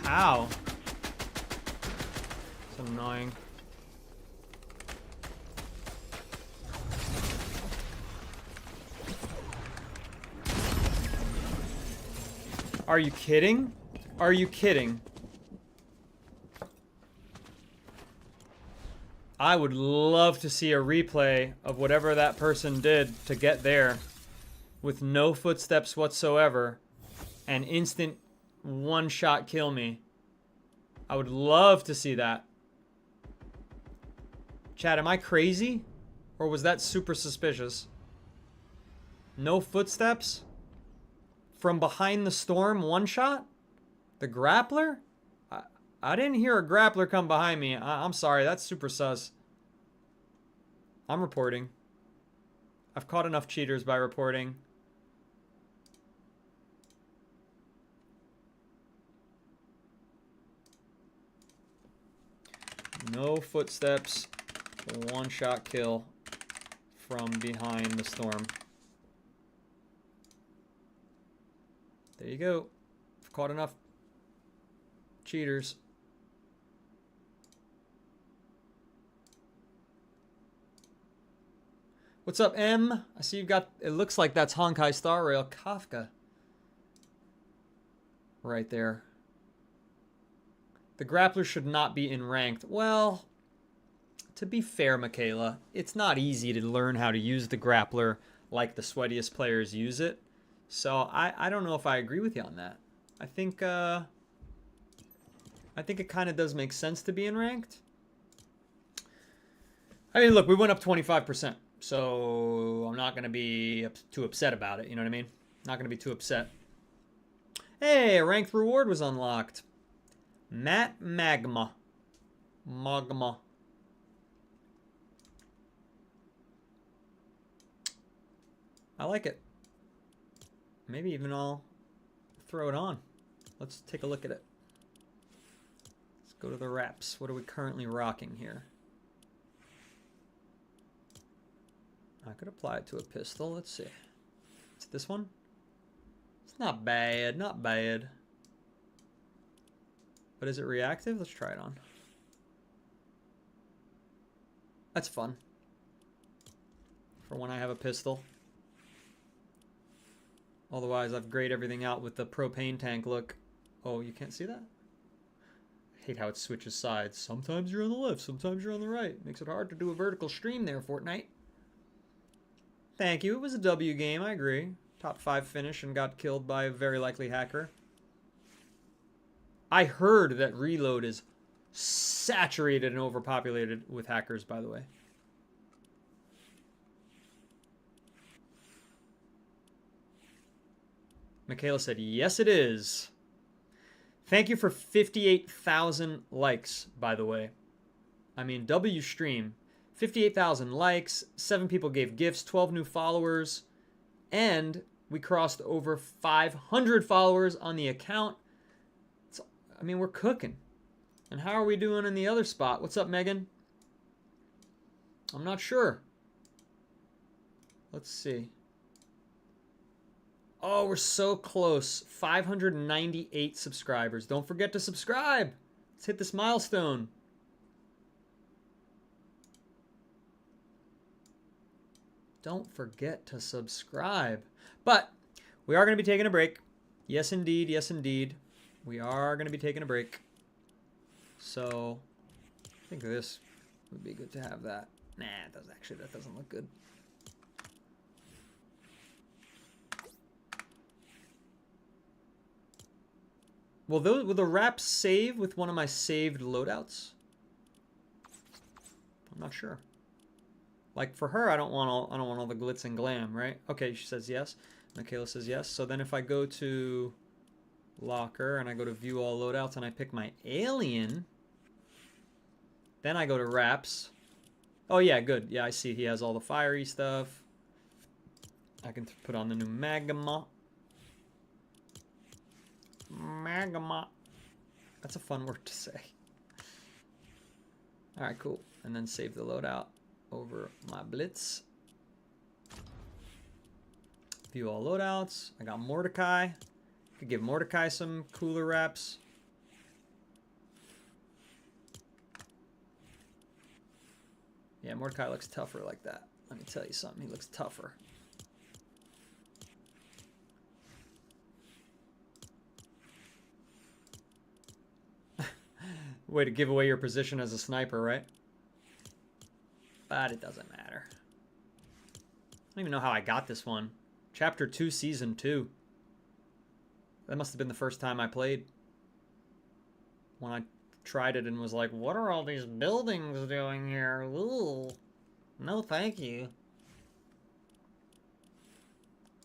How? It's annoying. Are you kidding? Are you kidding? I would love to see a replay of whatever that person did to get there with no footsteps whatsoever and instant one-shot kill me. I would love to see that. Chat, am I crazy? Or was that super suspicious? No footsteps? From behind the storm, one shot? The grappler? I didn't hear a grappler come behind me. I'm sorry, that's super sus. I'm reporting. I've caught enough cheaters by reporting. No footsteps, one-shot kill from behind the storm. There you go. I've caught enough cheaters. What's up, M? I see you've got, it looks like that's Honkai Star Rail Kafka. Right there. The grappler should not be in ranked. Well, to be fair, Michaela, it's not easy to learn how to use the grappler like the sweatiest players use it. So I don't know if I agree with you on that. I think it kind of does make sense to be in ranked. I mean, look, we went up 25%, so I'm not going to be too upset about it. You know what I mean? Not going to be too upset. Hey, a ranked reward was unlocked. Matt Magma. Magma. I like it. Maybe even I'll throw it on. Let's take a look at it. Let's go to the wraps. What are we currently rocking here? I could apply it to a pistol. Let's see. It's this one. It's not bad. Not bad. But is it reactive? Let's try it on. That's fun. For when I have a pistol. Otherwise, I've grayed everything out with the propane tank look. Oh, you can't see that? I hate how it switches sides. Sometimes you're on the left, sometimes you're on the right. Makes it hard to do a vertical stream there, Fortnite. Thank you. It was a W game, I agree. Top 5 finish and got killed by a very likely hacker. I heard that Reload is saturated and overpopulated with hackers, by the way. Michaela said, yes, it is. Thank you for 58,000 likes, by the way. I mean, W stream. 58,000 likes, 7 people gave gifts, 12 new followers, and we crossed over 500 followers on the account. I mean, we're cooking. And how are we doing in the other spot? What's up, Megan? I'm not sure. Let's see. Oh, we're so close. 598 subscribers. Don't forget to subscribe. Let's hit this milestone. Don't forget to subscribe. But we are going to be taking a break. Yes, indeed. Yes, indeed. We are going to be taking a break. So I think this would be good to have that. Nah, it doesn't actually. That doesn't look good. Will the wraps save with one of my saved loadouts? I'm not sure. Like for her, I don't want all the glitz and glam, right? Okay, she says yes. Michaela says yes. So then if I go to locker and I go to view all loadouts and I pick my alien, then I go to wraps. Oh yeah, good. Yeah, I see he has all the fiery stuff. I can put on the new magma. Magma. That's a fun word to say. All right, cool. And then save the loadout over my blitz. View all loadouts. I got Mordecai. Could give Mordecai some cooler wraps. Yeah, Mordecai looks tougher like that. Let me tell you something. He looks tougher. Way to give away your position as a sniper, right? But it doesn't matter. I don't even know how I got this one. Chapter 2, Season 2. That must have been the first time I played. When I tried it and was like, what are all these buildings doing here? Ooh. No, thank you.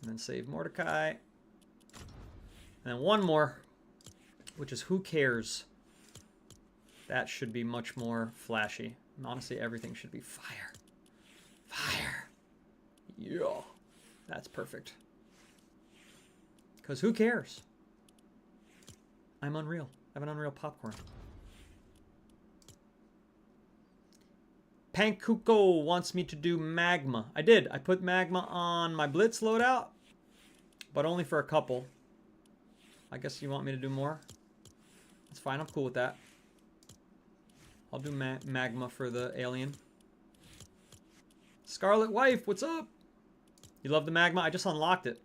And then save Mordecai. And then one more, which is Who Cares? That should be much more flashy. And honestly, everything should be fire. Fire. Yeah. That's perfect. Because who cares? I'm Unreal. I have an Unreal popcorn. Pankuko wants me to do magma. I did. I put magma on my blitz loadout, but only for a couple. I guess you want me to do more? That's fine. I'm cool with that. I'll do magma for the alien. Scarlet Wife, what's up? You love the magma? I just unlocked it.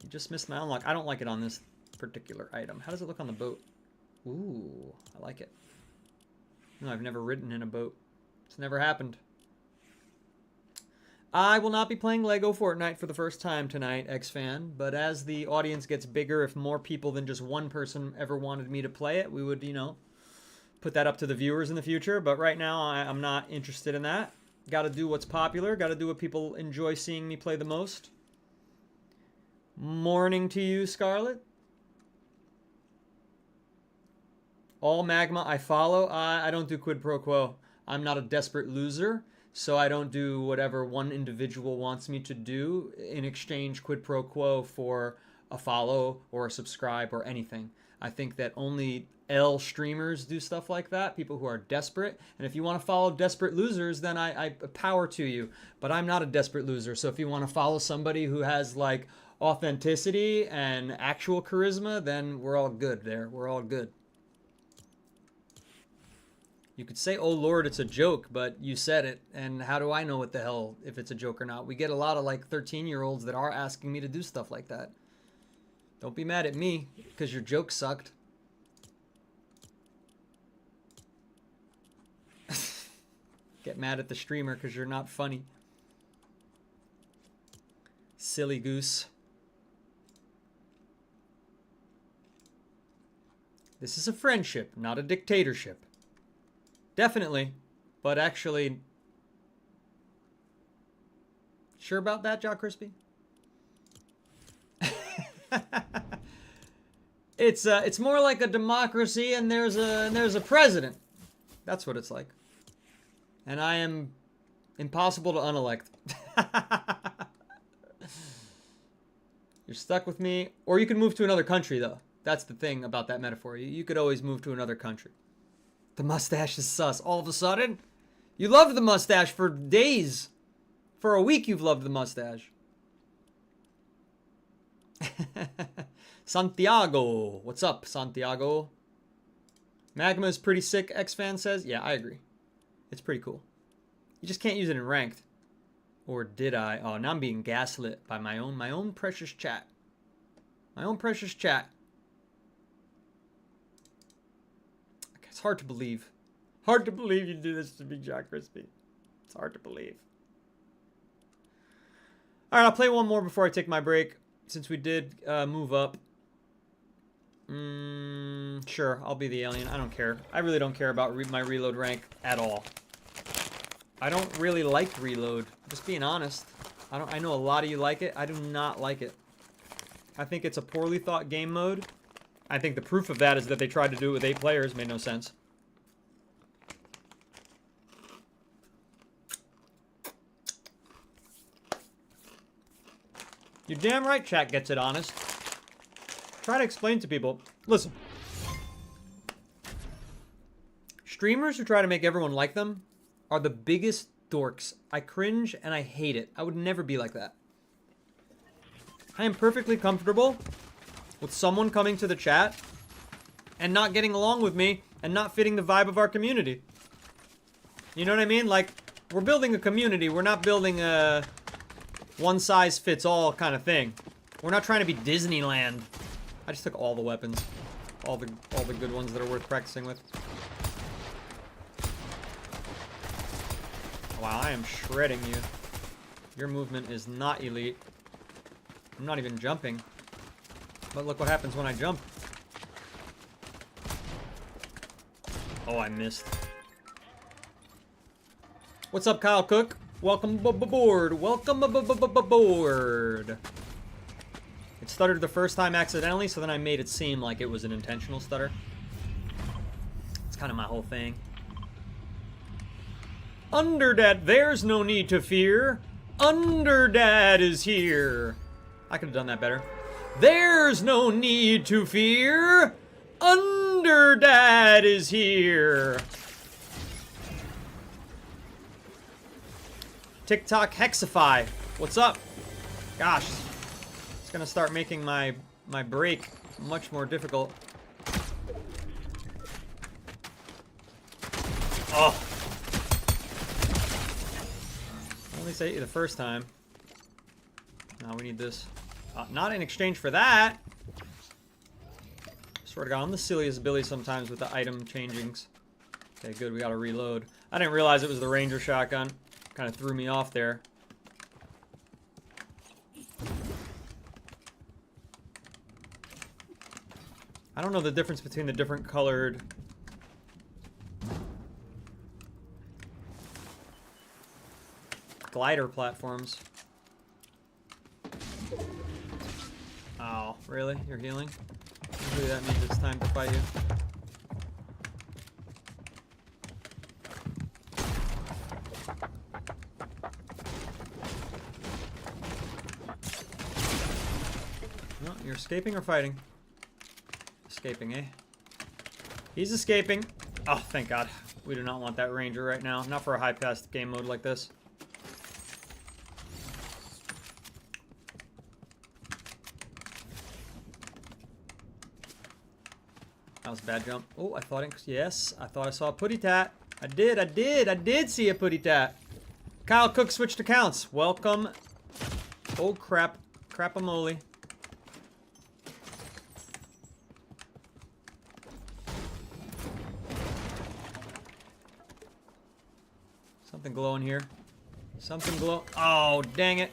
You just missed my unlock. I don't like it on this particular item. How does it look on the boat? Ooh, I like it. No, I've never ridden in a boat. It's never happened. I will not be playing Lego Fortnite for the first time tonight, X-Fan, but as the audience gets bigger, if more people than just one person ever wanted me to play it, we would, you know, put that up to the viewers in the future. But right now, I'm not interested in that. Got to do what's popular. Got to do what people enjoy seeing me play the most. Morning to you, Scarlet. All magma I follow. I don't do quid pro quo. I'm not a desperate loser, so I don't do whatever one individual wants me to do in exchange quid pro quo for a follow or a subscribe or anything. I think that only L streamers do stuff like that, people who are desperate. And if you want to follow desperate losers, then I power to you. But I'm not a desperate loser, so if you want to follow somebody who has like authenticity and actual charisma, then we're all good there. We're all good. You could say, oh Lord, it's a joke, but you said it, and how do I know what the hell if it's a joke or not? We get a lot of like 13-year-olds that are asking me to do stuff like that. Don't be mad at me because your joke sucked. Get mad at the streamer because you're not funny. Silly goose. This is a friendship, not a dictatorship. Definitely, but actually, sure about that, Jock Crispy? It's more like a democracy, and there's a president. That's what it's like. And I am impossible to unelect. You're stuck with me, or you can move to another country, though. That's the thing about that metaphor. You could always move to another country. The mustache is sus. All of a sudden, you loved the mustache for days. For a week, you've loved the mustache. Santiago. What's up, Santiago? Magma is pretty sick, X-Fan says. Yeah, I agree. It's pretty cool. You just can't use it in ranked. Or did I? Oh, now I'm being gaslit by my own precious chat. My own precious chat. It's hard to believe. Hard to believe you do this to me, Jock Crispy. It's hard to believe. All right, I'll play one more before I take my break, since we did move up. Sure, I'll be the alien. I don't care. I really don't care about my reload rank at all. I don't really like reload. Just being honest. I know a lot of you like it. I do not like it. I think it's a poorly thought game mode. I think the proof of that is that they tried to do it with 8 players. Made no sense. You're damn right chat gets it honest. Try to explain to people. Listen. Streamers who try to make everyone like them are the biggest dorks. I cringe and I hate it. I would never be like that. I am perfectly comfortable with someone coming to the chat and not getting along with me and not fitting the vibe of our community. You know what I mean? Like, we're building a community. We're not building a one-size-fits-all kind of thing. We're not trying to be Disneyland. I just took all the weapons. All the good ones that are worth practicing with. Wow, I am shredding you. Your movement is not elite. I'm not even jumping. But look what happens when I jump. Oh, I missed. What's up, Kyle Cook? Welcome aboard. Welcome aboard. It stuttered the first time accidentally, so then I made it seem like it was an intentional stutter. It's kind of my whole thing. Underdad, there's no need to fear. Underdad is here. I could have done that better. There's no need to fear. Underdad is here. TikTok Hexify. What's up? Gosh. It's gonna start making my break much more difficult. Oh. At least I hit you the first time. Now we need this. Not in exchange for that. Swear to God, I'm the silliest Billy sometimes with the item changings. Okay, good, we gotta reload. I didn't realize it was the Ranger shotgun. Kind of threw me off there. I don't know the difference between the different colored glider platforms. Oh, really? You're healing? Usually that means it's time to fight you. No, you're escaping or fighting? Escaping, eh? He's escaping. Oh, thank God. We do not want that Ranger right now. Not for a high-paced game mode like this. That was a bad jump. Oh, I thought it... Yes, I thought I saw a putty tat. I did see a putty tat. Kyle Cook switched accounts. Welcome. Oh, crap. Crap-a-moly. Something glowing here. Something glow... Oh, dang it.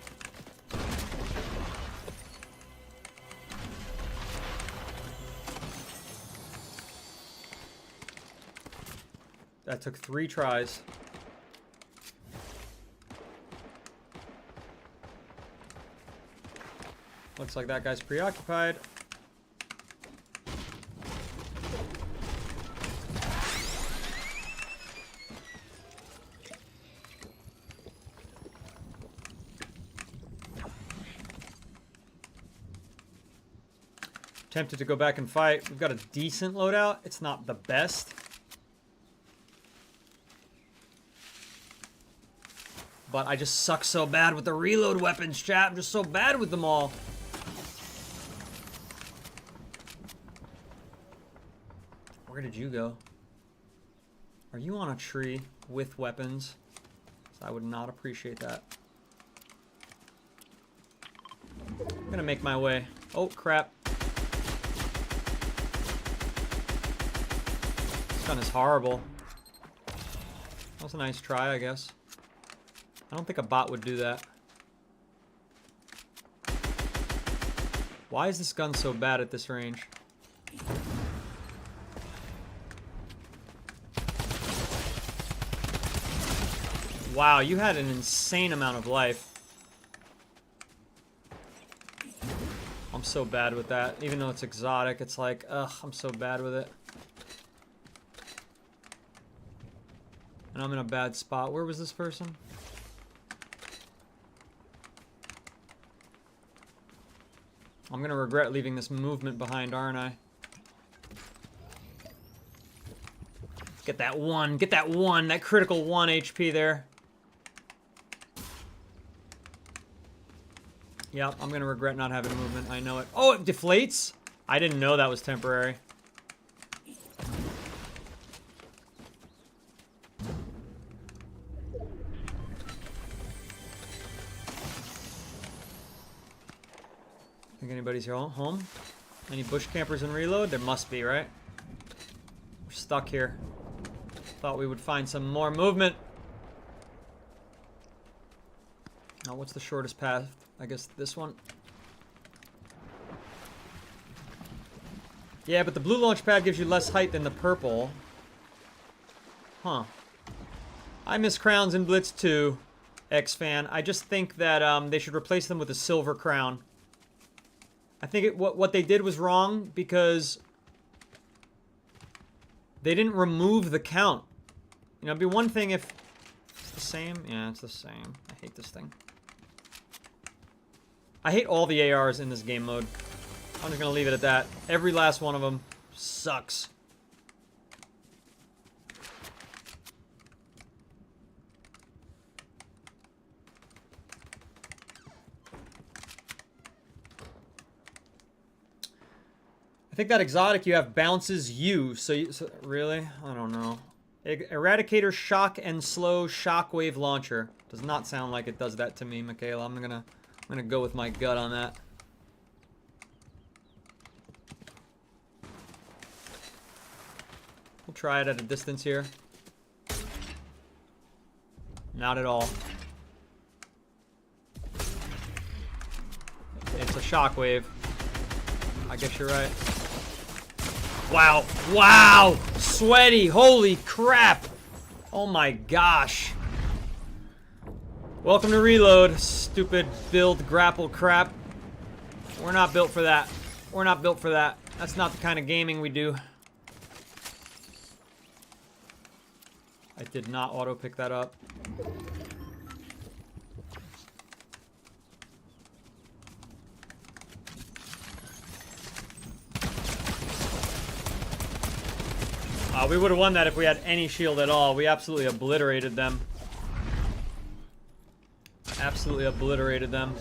That took 3 tries. Looks like that guy's preoccupied. Tempted to go back and fight. We've got a decent loadout. It's not the best. But I just suck so bad with the reload weapons, chat. I'm just so bad with them all. Where did you go? Are you on a tree with weapons? I would not appreciate that. I'm gonna make my way. Oh, crap. This gun is horrible. That was a nice try, I guess. I don't think a bot would do that. Why is this gun so bad at this range? Wow, you had an insane amount of life. I'm so bad with that. Even though it's exotic, it's like, ugh, I'm so bad with it. And I'm in a bad spot. Where was this person? I'm gonna regret leaving this movement behind, aren't I? Get that one, that critical 1 HP there. Yep, I'm gonna regret not having movement. I know it. Oh, it deflates? I didn't know that was temporary. Think anybody's here home? Any bush campers in reload? There must be, right? We're stuck here. Thought we would find some more movement. Now, what's the shortest path? I guess this one. Yeah, but the blue launch pad gives you less height than the purple. Huh. I miss crowns in Blitz 2, X-Fan. I just think that they should replace them with a silver crown. I think what they did was wrong because they didn't remove the count. You know, it'd be one thing if it's the same. Yeah, it's the same. I hate this thing. I hate all the ARs in this game mode. I'm just gonna leave it at that. Every last one of them sucks. I think that exotic you have bounces you. So really? I don't know. Eradicator shock and slow shockwave launcher. Does not sound like it does that to me, Michaela. I'm gonna go with my gut on that. We'll try it at a distance here. Not at all. It's a shockwave. I guess you're right. Wow. Wow! Sweaty. Holy crap. Oh my gosh. Welcome to Reload, stupid build grapple crap. We're not built for that. We're not built for that. That's not the kind of gaming we do. I did not auto pick that up. We would have won that if we had any shield at all. We absolutely obliterated them. Absolutely obliterated them.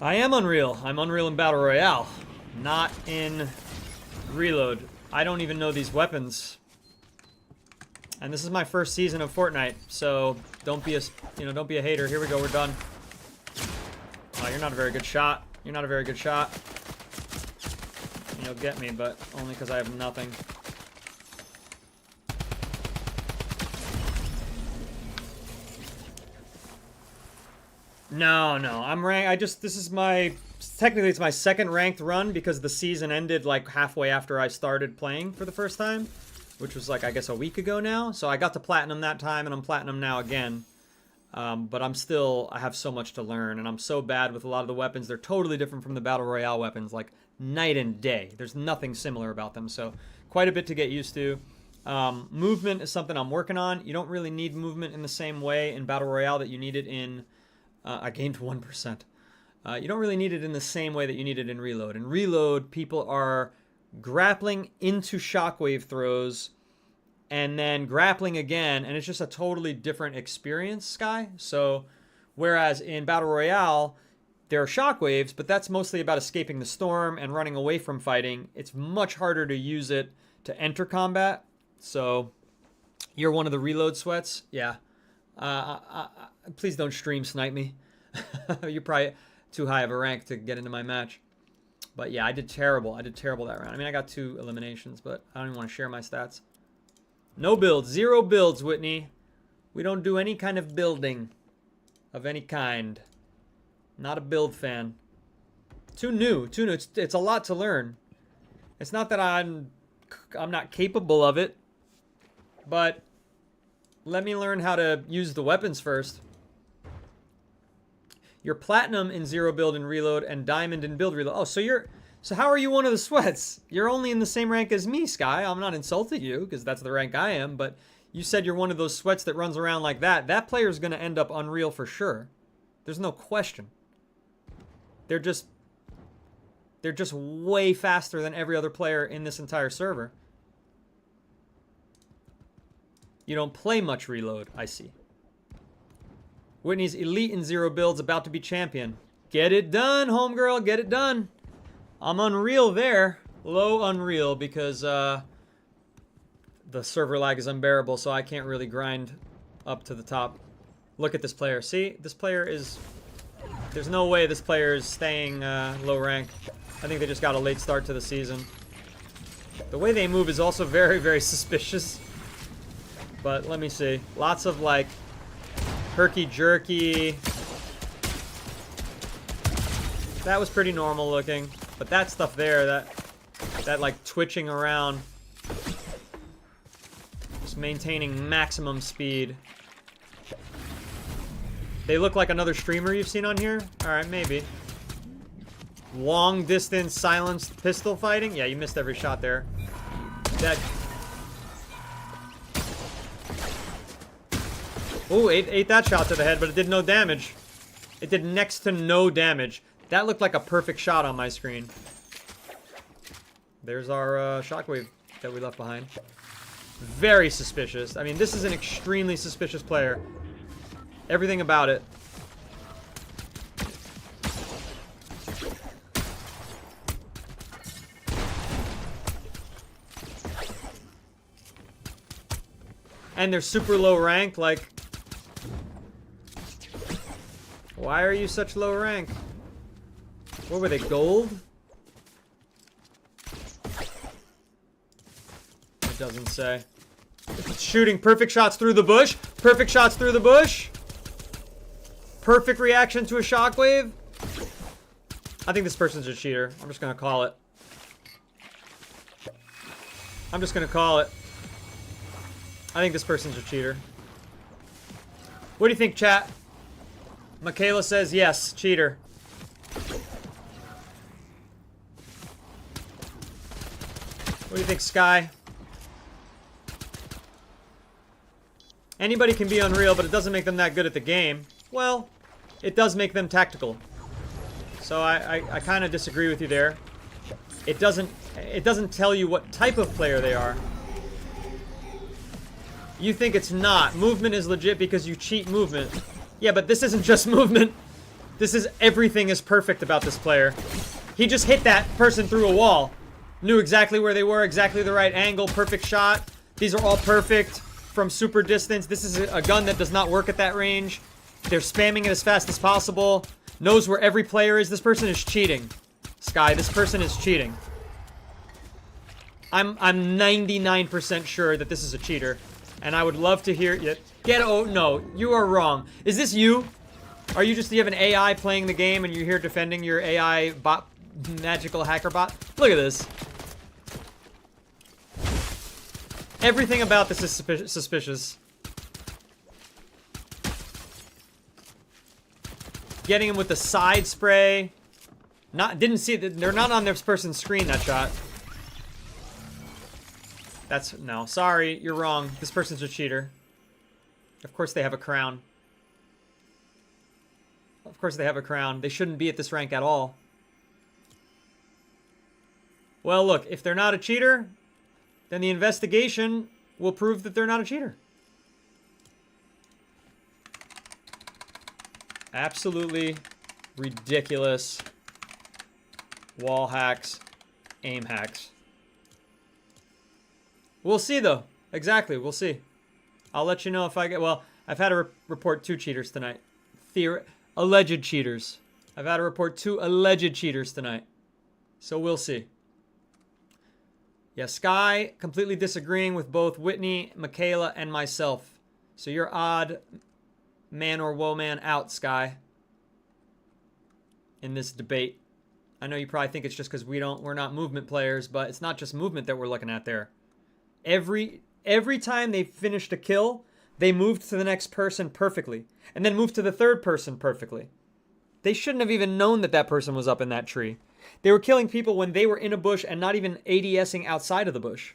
I am Unreal. I'm Unreal in Battle Royale, not in Reload. I don't even know these weapons. And this is my first season of Fortnite, so don't be a hater. Here we go, we're done. Oh, you're not a very good shot. You're not a very good shot. You'll get me, but only because I have nothing. No, I'm ranked. Technically it's my second ranked run because the season ended like halfway after I started playing for the first time, which was like, I guess, a week ago now. So I got to platinum that time and I'm platinum now again. But I have so much to learn and I'm so bad with a lot of the weapons. They're totally different from the Battle Royale weapons, like night and day. There's nothing similar about them. So quite a bit to get used to. Movement is something I'm working on. You don't really need movement in the same way in Battle Royale that you need it in I gained 1%. You don't really need it in the same way that you need it in Reload. In Reload, people are grappling into shockwave throws and then grappling again, and it's just a totally different experience, Sky. So, whereas in Battle Royale, there are shockwaves, but that's mostly about escaping the storm and running away from fighting. It's much harder to use it to enter combat. So, you're one of the Reload sweats? Yeah. Please don't stream snipe me. You're probably too high of a rank to get into my match. But yeah, I did terrible. I did terrible that round. I mean, I got 2 eliminations, but I don't even want to share my stats. No builds. 0 builds, Whitney. We don't do any kind of building of any kind. Not a build fan. Too new. It's a lot to learn. It's not that I'm not capable of it, but let me learn how to use the weapons first. You're platinum in zero build and reload and diamond in build reload. Oh, so how are you one of the sweats? You're only in the same rank as me, Sky. I'm not insulting you because that's the rank I am, but you said you're one of those sweats that runs around like that. That player's going to end up unreal for sure. There's no question. They're just way faster than every other player in this entire server. You don't play much reload, I see. Whitney's elite in zero builds, about to be champion. Get it done, homegirl, get it done. I'm unreal there. Low unreal because the server lag is unbearable, so I can't really grind up to the top. Look at this player. See, this player is... There's no way this player is staying low rank. I think they just got a late start to the season. The way they move is also very, very suspicious. But let me see. Lots of like herky-jerky. That was pretty normal looking. But that stuff there, that like twitching around. Just maintaining maximum speed. They look like another streamer you've seen on here? Alright, maybe. Long distance silenced pistol fighting? Yeah, you missed every shot there. That... Ooh, ate that shot to the head, but it did no damage. It did next to no damage. That looked like a perfect shot on my screen. There's our shockwave that we left behind. Very suspicious. I mean, this is an extremely suspicious player. Everything about it. And they're super low rank, like... Why are you such low rank? What were they, gold? It doesn't say. Shooting perfect shots through the bush. Perfect shots through the bush. Perfect reaction to a shockwave. I think this person's a cheater. I'm just gonna call it. I'm just gonna call it. I think this person's a cheater. What do you think, chat? Michaela says yes, cheater. What do you think, Sky? Anybody can be unreal, but it doesn't make them that good at the game. Well, it does make them tactical. So I kind of disagree with you there. It doesn't tell you what type of player they are. You think it's not. Movement is legit because you cheat movement. Yeah, but this isn't just movement. This is everything is perfect about this player. He just hit that person through a wall. Knew exactly where they were, exactly the right angle, perfect shot. These are all perfect from super distance. This is a gun that does not work at that range. They're spamming it as fast as possible. Knows where every player is. This person is cheating. Sky, this person is cheating. I'm 99% sure that this is a cheater. And I would love to hear it. Oh, no, you are wrong. Is this you? Do you have an AI playing the game and you're here defending your AI bot, magical hacker bot? Look at this. Everything about this is suspicious. Getting him with the side spray. Didn't see it. They're not on this person's screen, that shot. No, sorry, you're wrong. This person's a cheater. Of course they have a crown. Of course they have a crown. They shouldn't be at this rank at all. Well, look, if they're not a cheater, then the investigation will prove that they're not a cheater. Absolutely ridiculous wall hacks, aim hacks. We'll see, though. Exactly, we'll see. I'll let you know if I get... Well, I've had to report 2 cheaters tonight. Alleged cheaters. I've had to report 2 alleged cheaters tonight. So we'll see. Yeah, Sky completely disagreeing with both Whitney, Michaela, and myself. So you're odd man or woman out, Sky, in this debate. I know you probably think it's just because we're not movement players, but it's not just movement that we're looking at there. Every time they finished a kill, they moved to the next person perfectly, and then moved to the third person perfectly. They shouldn't have even known that that person was up in that tree. They were killing people when they were in a bush and not even ADSing outside of the bush.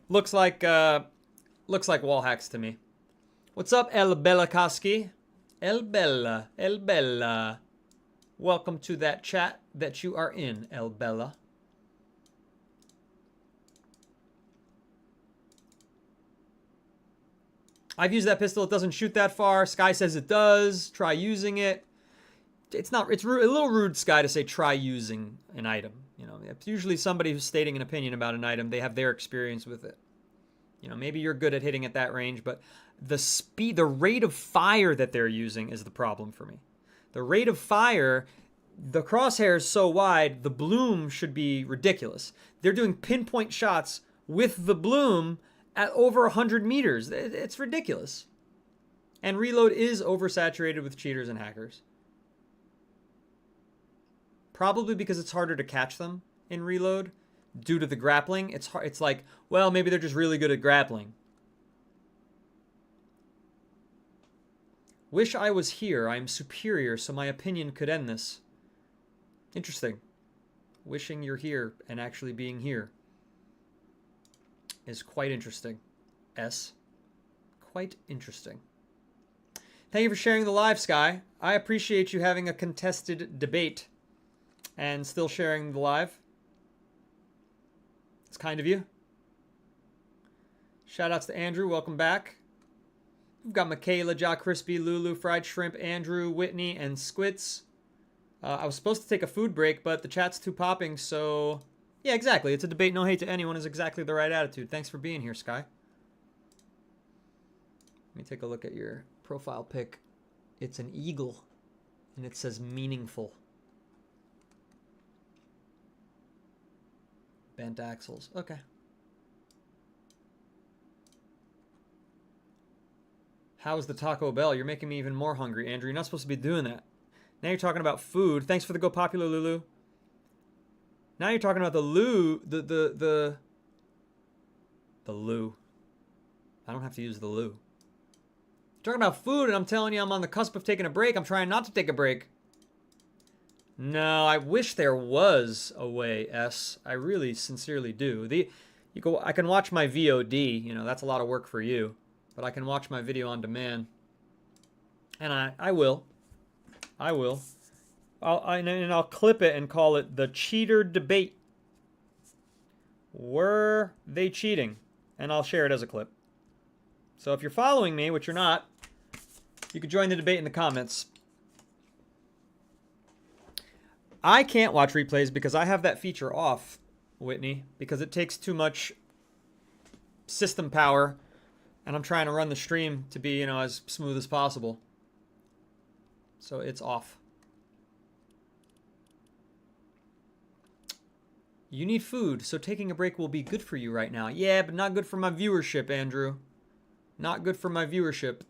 Looks like wall hacks to me. What's up, El Bella Koski? El Bella, El Bella. Welcome to that chat that you are in, El Bella. I've used that pistol. It doesn't shoot that far. Sky says it does. Try using it. It's a little rude, Sky, to say try using an item. You know, it's usually somebody who's stating an opinion about an item. They have their experience with it. You know, maybe you're good at hitting at that range, but the rate of fire that they're using is the problem for me. The rate of fire, the crosshair is so wide, the bloom should be ridiculous. They're doing pinpoint shots with the bloom at over 100 meters. It's ridiculous. And reload is oversaturated with cheaters and hackers. Probably because it's harder to catch them in reload due to the grappling. It's like, well, maybe they're just really good at grappling. Wish I was here. I am superior, so my opinion could end this. Interesting. Wishing you're here and actually being here is quite interesting. S. Quite interesting. Thank you for sharing the live, Sky. I appreciate you having a contested debate and still sharing the live. It's kind of you. Shoutouts to Andrew. Welcome back. We've got Michaela, Ja Crispy, Lulu, Fried Shrimp, Andrew, Whitney, and Squits. I was supposed to take a food break, but the chat's too popping, so... Yeah, exactly. It's a debate, no hate to anyone is exactly the right attitude. Thanks for being here, Sky. Let me take a look at your profile pic. It's an eagle, and it says meaningful. Bent axles. Okay. How's the Taco Bell? You're making me even more hungry, Andrew. You're not supposed to be doing that. Now you're talking about food. Thanks for the Go Popular, Lulu. Now you're talking about the loo. The loo. I don't have to use the loo. You're talking about food, and I'm telling you I'm on the cusp of taking a break. I'm trying not to take a break. No, I wish there was a way, S. I really sincerely do. I can watch my VOD. You know, that's a lot of work for you. But I can watch my video on demand. And I will. I will. I'll clip it and call it the cheater debate. Were they cheating? And I'll share it as a clip. So if you're following me, which you're not, you can join the debate in the comments. I can't watch replays because I have that feature off, Whitney, because it takes too much system power, and I'm trying to run the stream to be, as smooth as possible. So it's off. You need food, so taking a break will be good for you right now. Yeah, but not good for my viewership, Andrew. Not good for my viewership.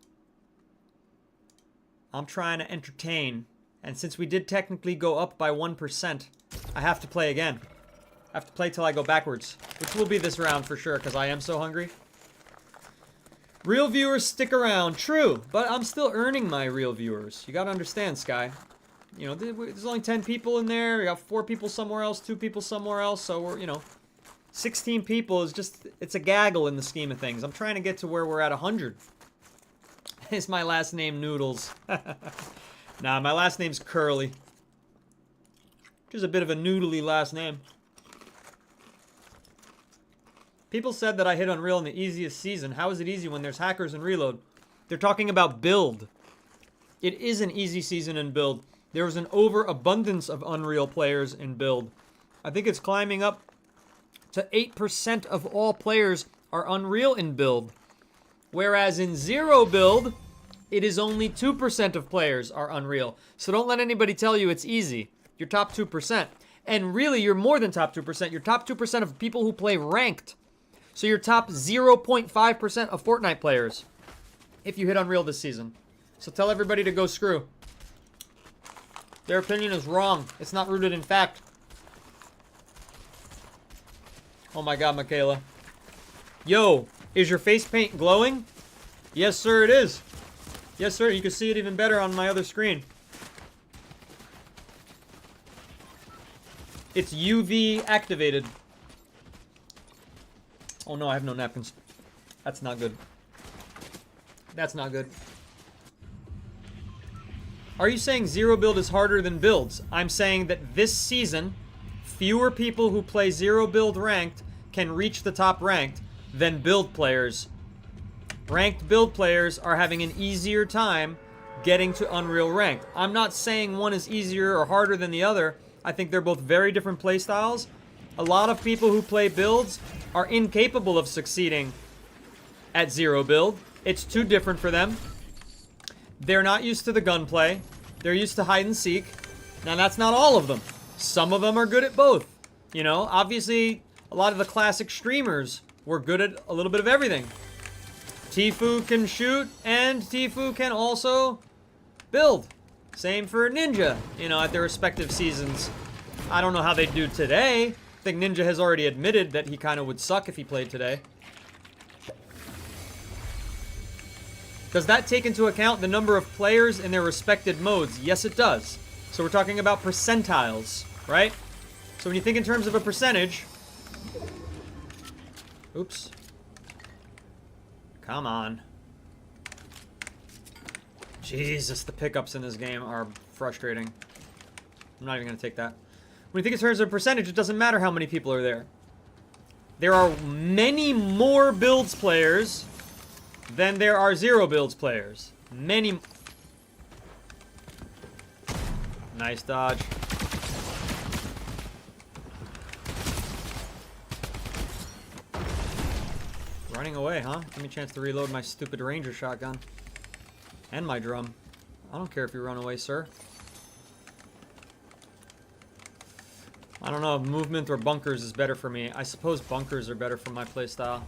I'm trying to entertain. And since we did technically go up by 1%, I have to play again. I have to play till I go backwards. Which will be this round for sure, because I am so hungry. Real viewers stick around. True, but I'm still earning my real viewers. You gotta understand, Sky. There's only 10 people in there. We got 4 people somewhere else, 2 people somewhere else. So we're, 16 people is just, it's a gaggle in the scheme of things. I'm trying to get to where we're at 100. Is my last name Noodles? Nah, my last name's Curly. Which is a bit of a noodly last name. People said that I hit Unreal in the easiest season. How is it easy when there's hackers and reload? They're talking about build. It is an easy season in build. There was an overabundance of Unreal players in build. I think it's climbing up to 8% of all players are Unreal in build. Whereas in zero build, it is only 2% of players are Unreal. So don't let anybody tell you it's easy. You're top 2%. And really, you're more than top 2%. You're top 2% of people who play ranked. So you're top 0.5% of Fortnite players if you hit Unreal this season. So tell everybody to go screw. Their opinion is wrong. It's not rooted in fact. Oh my god, Michaela. Yo, is your face paint glowing? Yes, sir, it is. Yes, sir, you can see it even better on my other screen. It's UV activated. Oh no, I have no napkins. That's not good. That's not good. Are you saying zero build is harder than builds? I'm saying that this season, fewer people who play zero build ranked can reach the top ranked than build players. Ranked build players are having an easier time getting to Unreal ranked. I'm not saying one is easier or harder than the other. I think they're both very different play styles. A lot of people who play builds are incapable of succeeding at zero build. It's too different for them. They're not used to the gunplay. They're used to hide and seek. Now, that's not all of them. Some of them are good at both. You know, obviously, a lot of the classic streamers were good at a little bit of everything. Tfue can shoot, and Tfue can also build. Same for Ninja, you know, at their respective seasons. I don't know how they do today. I think Ninja has already admitted that he kind of would suck if he played today. Does that take into account the number of players in their respective modes? Yes, it does. So we're talking about percentiles, right? So when you think in terms of a percentage... Oops. Come on. Jesus, the pickups in this game are frustrating. I'm not even going to take that. When you think in terms of percentage, it doesn't matter how many people are there. There are many more builds players than there are zero builds players. Many. Nice dodge. Running away, huh? Give me a chance to reload my stupid Ranger shotgun. And my drum. I don't care if you run away, sir. I don't know if movement or bunkers is better for me. I suppose bunkers are better for my playstyle.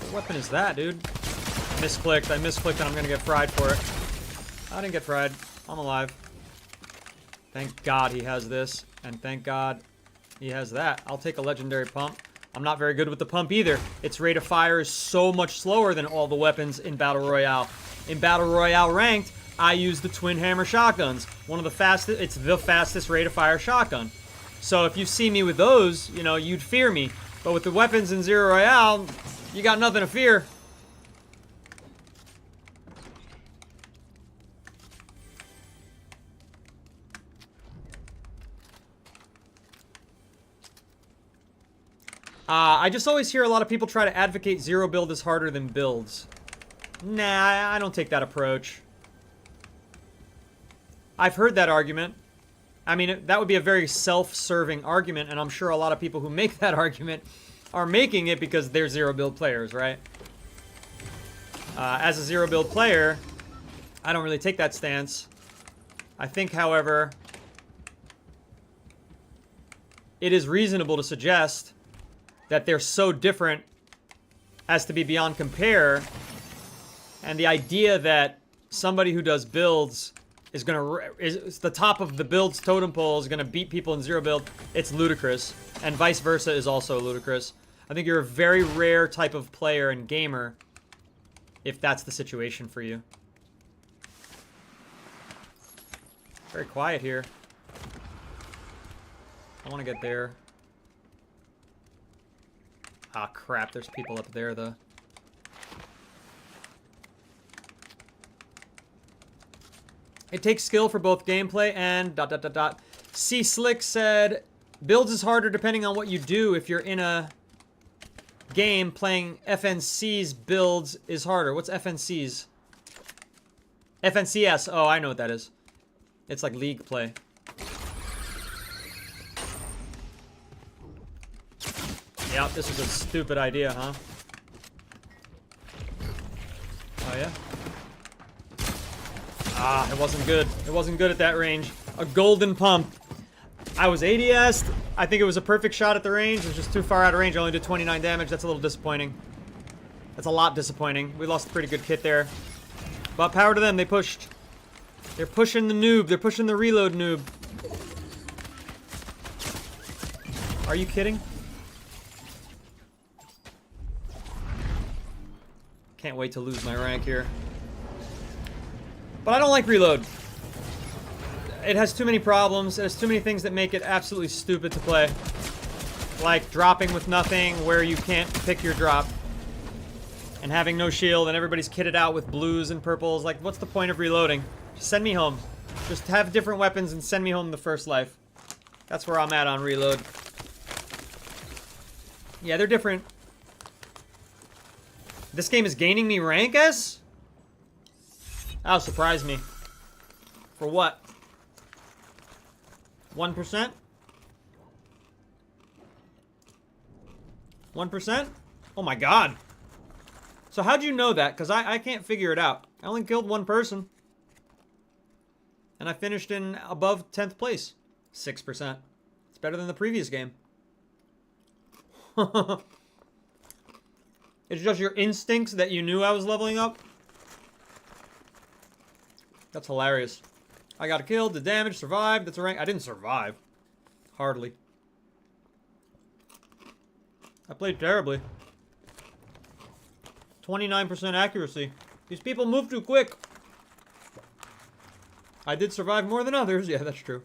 What weapon is that, dude? Misclicked. I misclicked and I'm gonna get fried for it. I didn't get fried. I'm alive. Thank God he has this. And thank God he has that. I'll take a legendary pump. I'm not very good with the pump either. Its rate of fire is so much slower than all the weapons in Battle Royale. In Battle Royale ranked, I use the twin hammer shotguns. One of the fastest, it's the fastest rate of fire shotgun. So if you see me with those, you know, you'd fear me. But with the weapons in Zero Royale, you got nothing to fear. I just always hear a lot of people try to advocate zero build is harder than builds. Nah, I don't take that approach. I've heard that argument. I mean, that would be a very self-serving argument, and I'm sure a lot of people who make that argument are making it because they're zero build players, right? As a zero build player, I don't really take that stance. I think, however, it is reasonable to suggest that they're so different as to be beyond compare, and the idea that somebody who does builds is the top of the builds totem pole is gonna beat people in zero build, it's ludicrous, and vice versa is also ludicrous. I think you're a very rare type of player and gamer if that's the situation for you. Very quiet here. I want to get there. Ah, crap. There's people up there, though. It takes skill for both gameplay and ... C Slick said, builds is harder depending on what you do. If you're in a game playing FNC's builds is harder. What's FNC's? FNCS. Oh, I know what that is. It's like league play. Yep, this was a stupid idea, huh? Oh, yeah? Ah, it wasn't good. It wasn't good at that range. A golden pump. I was ADS'd. I think it was a perfect shot at the range. It was just too far out of range. I only did 29 damage. That's a little disappointing. That's a lot disappointing. We lost a pretty good kit there. But power to them. They pushed. They're pushing the noob. They're pushing the reload noob. Are you kidding? Can't wait to lose my rank here. But I don't like reload. It has too many problems. It has too many things that make it absolutely stupid to play. Like dropping with nothing where you can't pick your drop. And having no shield and everybody's kitted out with blues and purples. Like, what's the point of reloading? Just send me home. Just have different weapons and send me home the first life. That's where I'm at on reload. Yeah, they're different. This game is gaining me rank S? That'll surprise me. For what? 1%? 1%? Oh my god. So how'd you know that? Because I can't figure it out. I only killed one person. And I finished in above 10th place. 6%. It's better than the previous game. It's just your instincts that you knew I was leveling up. That's hilarious. I got killed, did damage, survived. That's a rank. I didn't survive. Hardly. I played terribly. 29% accuracy. These people move too quick. I did survive more than others. Yeah, that's true.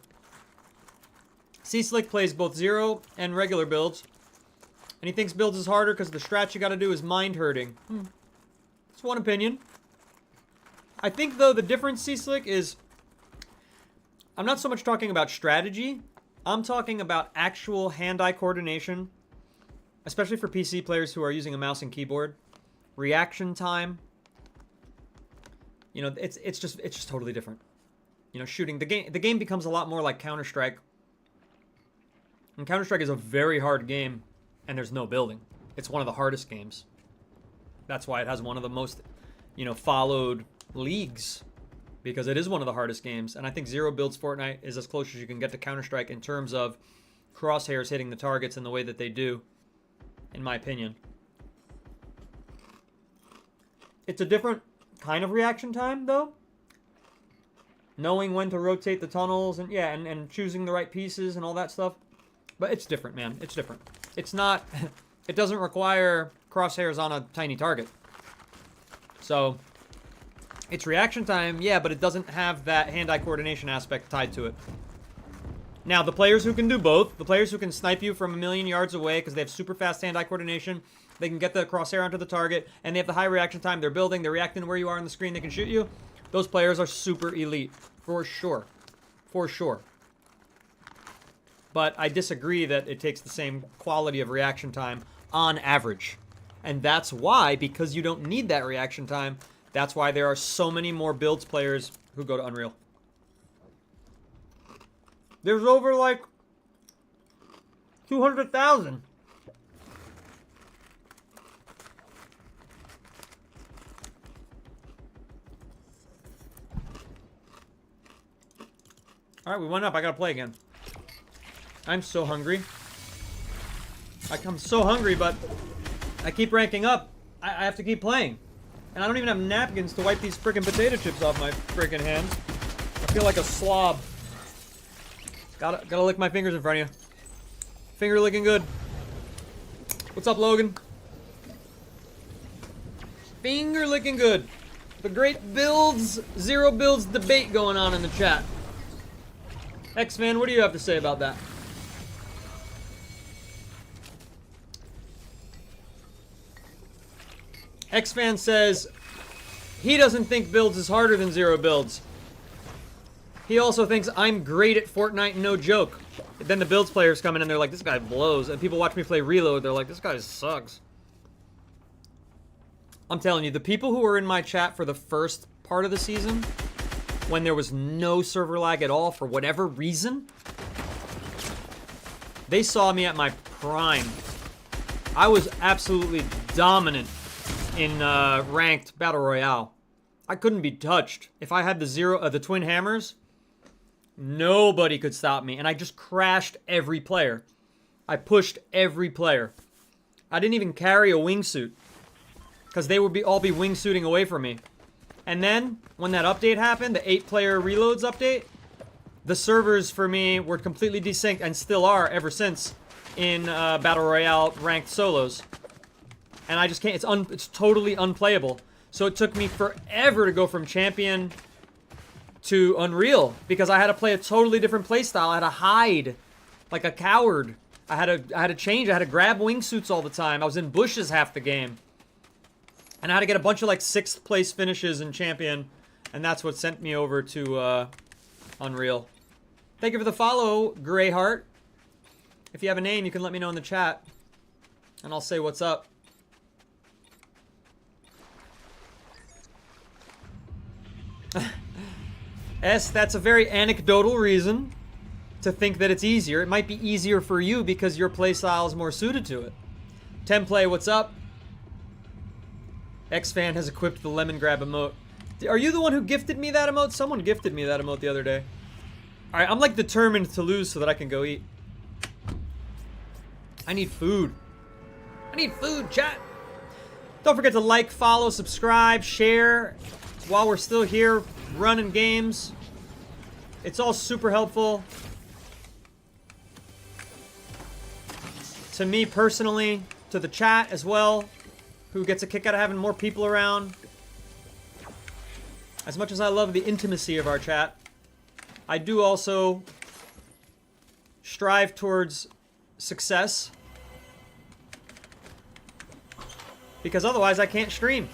C-Slick plays both zero and regular builds. And he thinks builds is harder because the strat you gotta do is mind hurting. That's one opinion. I think, though, the difference, C-Slick, is... I'm not so much talking about strategy. I'm talking about actual hand-eye coordination. Especially for PC players who are using a mouse and keyboard. Reaction time. You know, it's just totally different. You know, shooting. The game becomes a lot more like Counter-Strike. And Counter-Strike is a very hard game. And there's no building. It's one of the hardest games. That's why it has one of the most, you know, followed leagues. Because it is one of the hardest games. And I think Zero Builds Fortnite is as close as you can get to Counter-Strike in terms of crosshairs hitting the targets in the way that they do. In my opinion. It's a different kind of reaction time, though. Knowing when to rotate the tunnels and, yeah, and choosing the right pieces and all that stuff. But it's different, man. It's different. It's not... It doesn't require crosshairs on a tiny target. So, it's reaction time, yeah, but it doesn't have that hand-eye coordination aspect tied to it. Now, the players who can do both, the players who can snipe you from a million yards away because they have super fast hand-eye coordination, they can get the crosshair onto the target, and they have the high reaction time, they're building, they're reacting to where you are on the screen, they can shoot you. Those players are super elite. For sure. For sure. But I disagree that it takes the same quality of reaction time on average. And that's why, because you don't need that reaction time, that's why there are so many more builds players who go to Unreal. There's over, like, 200,000. Alright, we went up. I gotta play again. I'm so hungry. I'm so hungry, but I keep ranking up. I have to keep playing. And I don't even have napkins to wipe these freaking potato chips off my freaking hands. I feel like a slob. Gotta lick my fingers in front of you. Finger licking good. What's up, Logan? Finger licking good. The great builds, zero builds debate going on in the chat. X-Man, what do you have to say about that? X-Fan says he doesn't think builds is harder than zero builds. He also thinks I'm great at Fortnite, no joke. Then the builds players come in and they're like, this guy blows. And people watch me play Reload, they're like, this guy sucks. I'm telling you, the people who were in my chat for the first part of the season, when there was no server lag at all for whatever reason, they saw me at my prime. I was absolutely dominant in ranked Battle Royale. I couldn't be touched. If I had the twin hammers, nobody could stop me. And I just crashed every player. I pushed every player. I didn't even carry a wingsuit. Because they would all be wingsuiting away from me. And then, when that update happened, the 8-player reloads update, the servers for me were completely desynced, and still are ever since, in Battle Royale ranked solos. And I just can't, it's totally unplayable. So it took me forever to go from Champion to Unreal, because I had to play a totally different playstyle. I had to hide like a coward. I had to change, I had to grab wingsuits all the time. I was in bushes half the game. And I had to get a bunch of like 6th place finishes in Champion, and that's what sent me over to Unreal. Thank you for the follow, Greyheart. If you have a name, you can let me know in the chat, and I'll say what's up. S, that's a very anecdotal reason to think that it's easier. It might be easier for you because your playstyle is more suited to it. Templay, what's up? X-Fan has equipped the lemon grab emote. Are you the one who gifted me that emote? Someone gifted me that emote the other day. Alright, I'm like determined to lose so that I can go eat. I need food. I need food, chat. Don't forget to like, follow, subscribe, share. While we're still here running games. It's all super helpful. To me personally, to the chat as well, who gets a kick out of having more people around. As much as I love the intimacy of our chat, I do also strive towards success. Because otherwise I can't stream.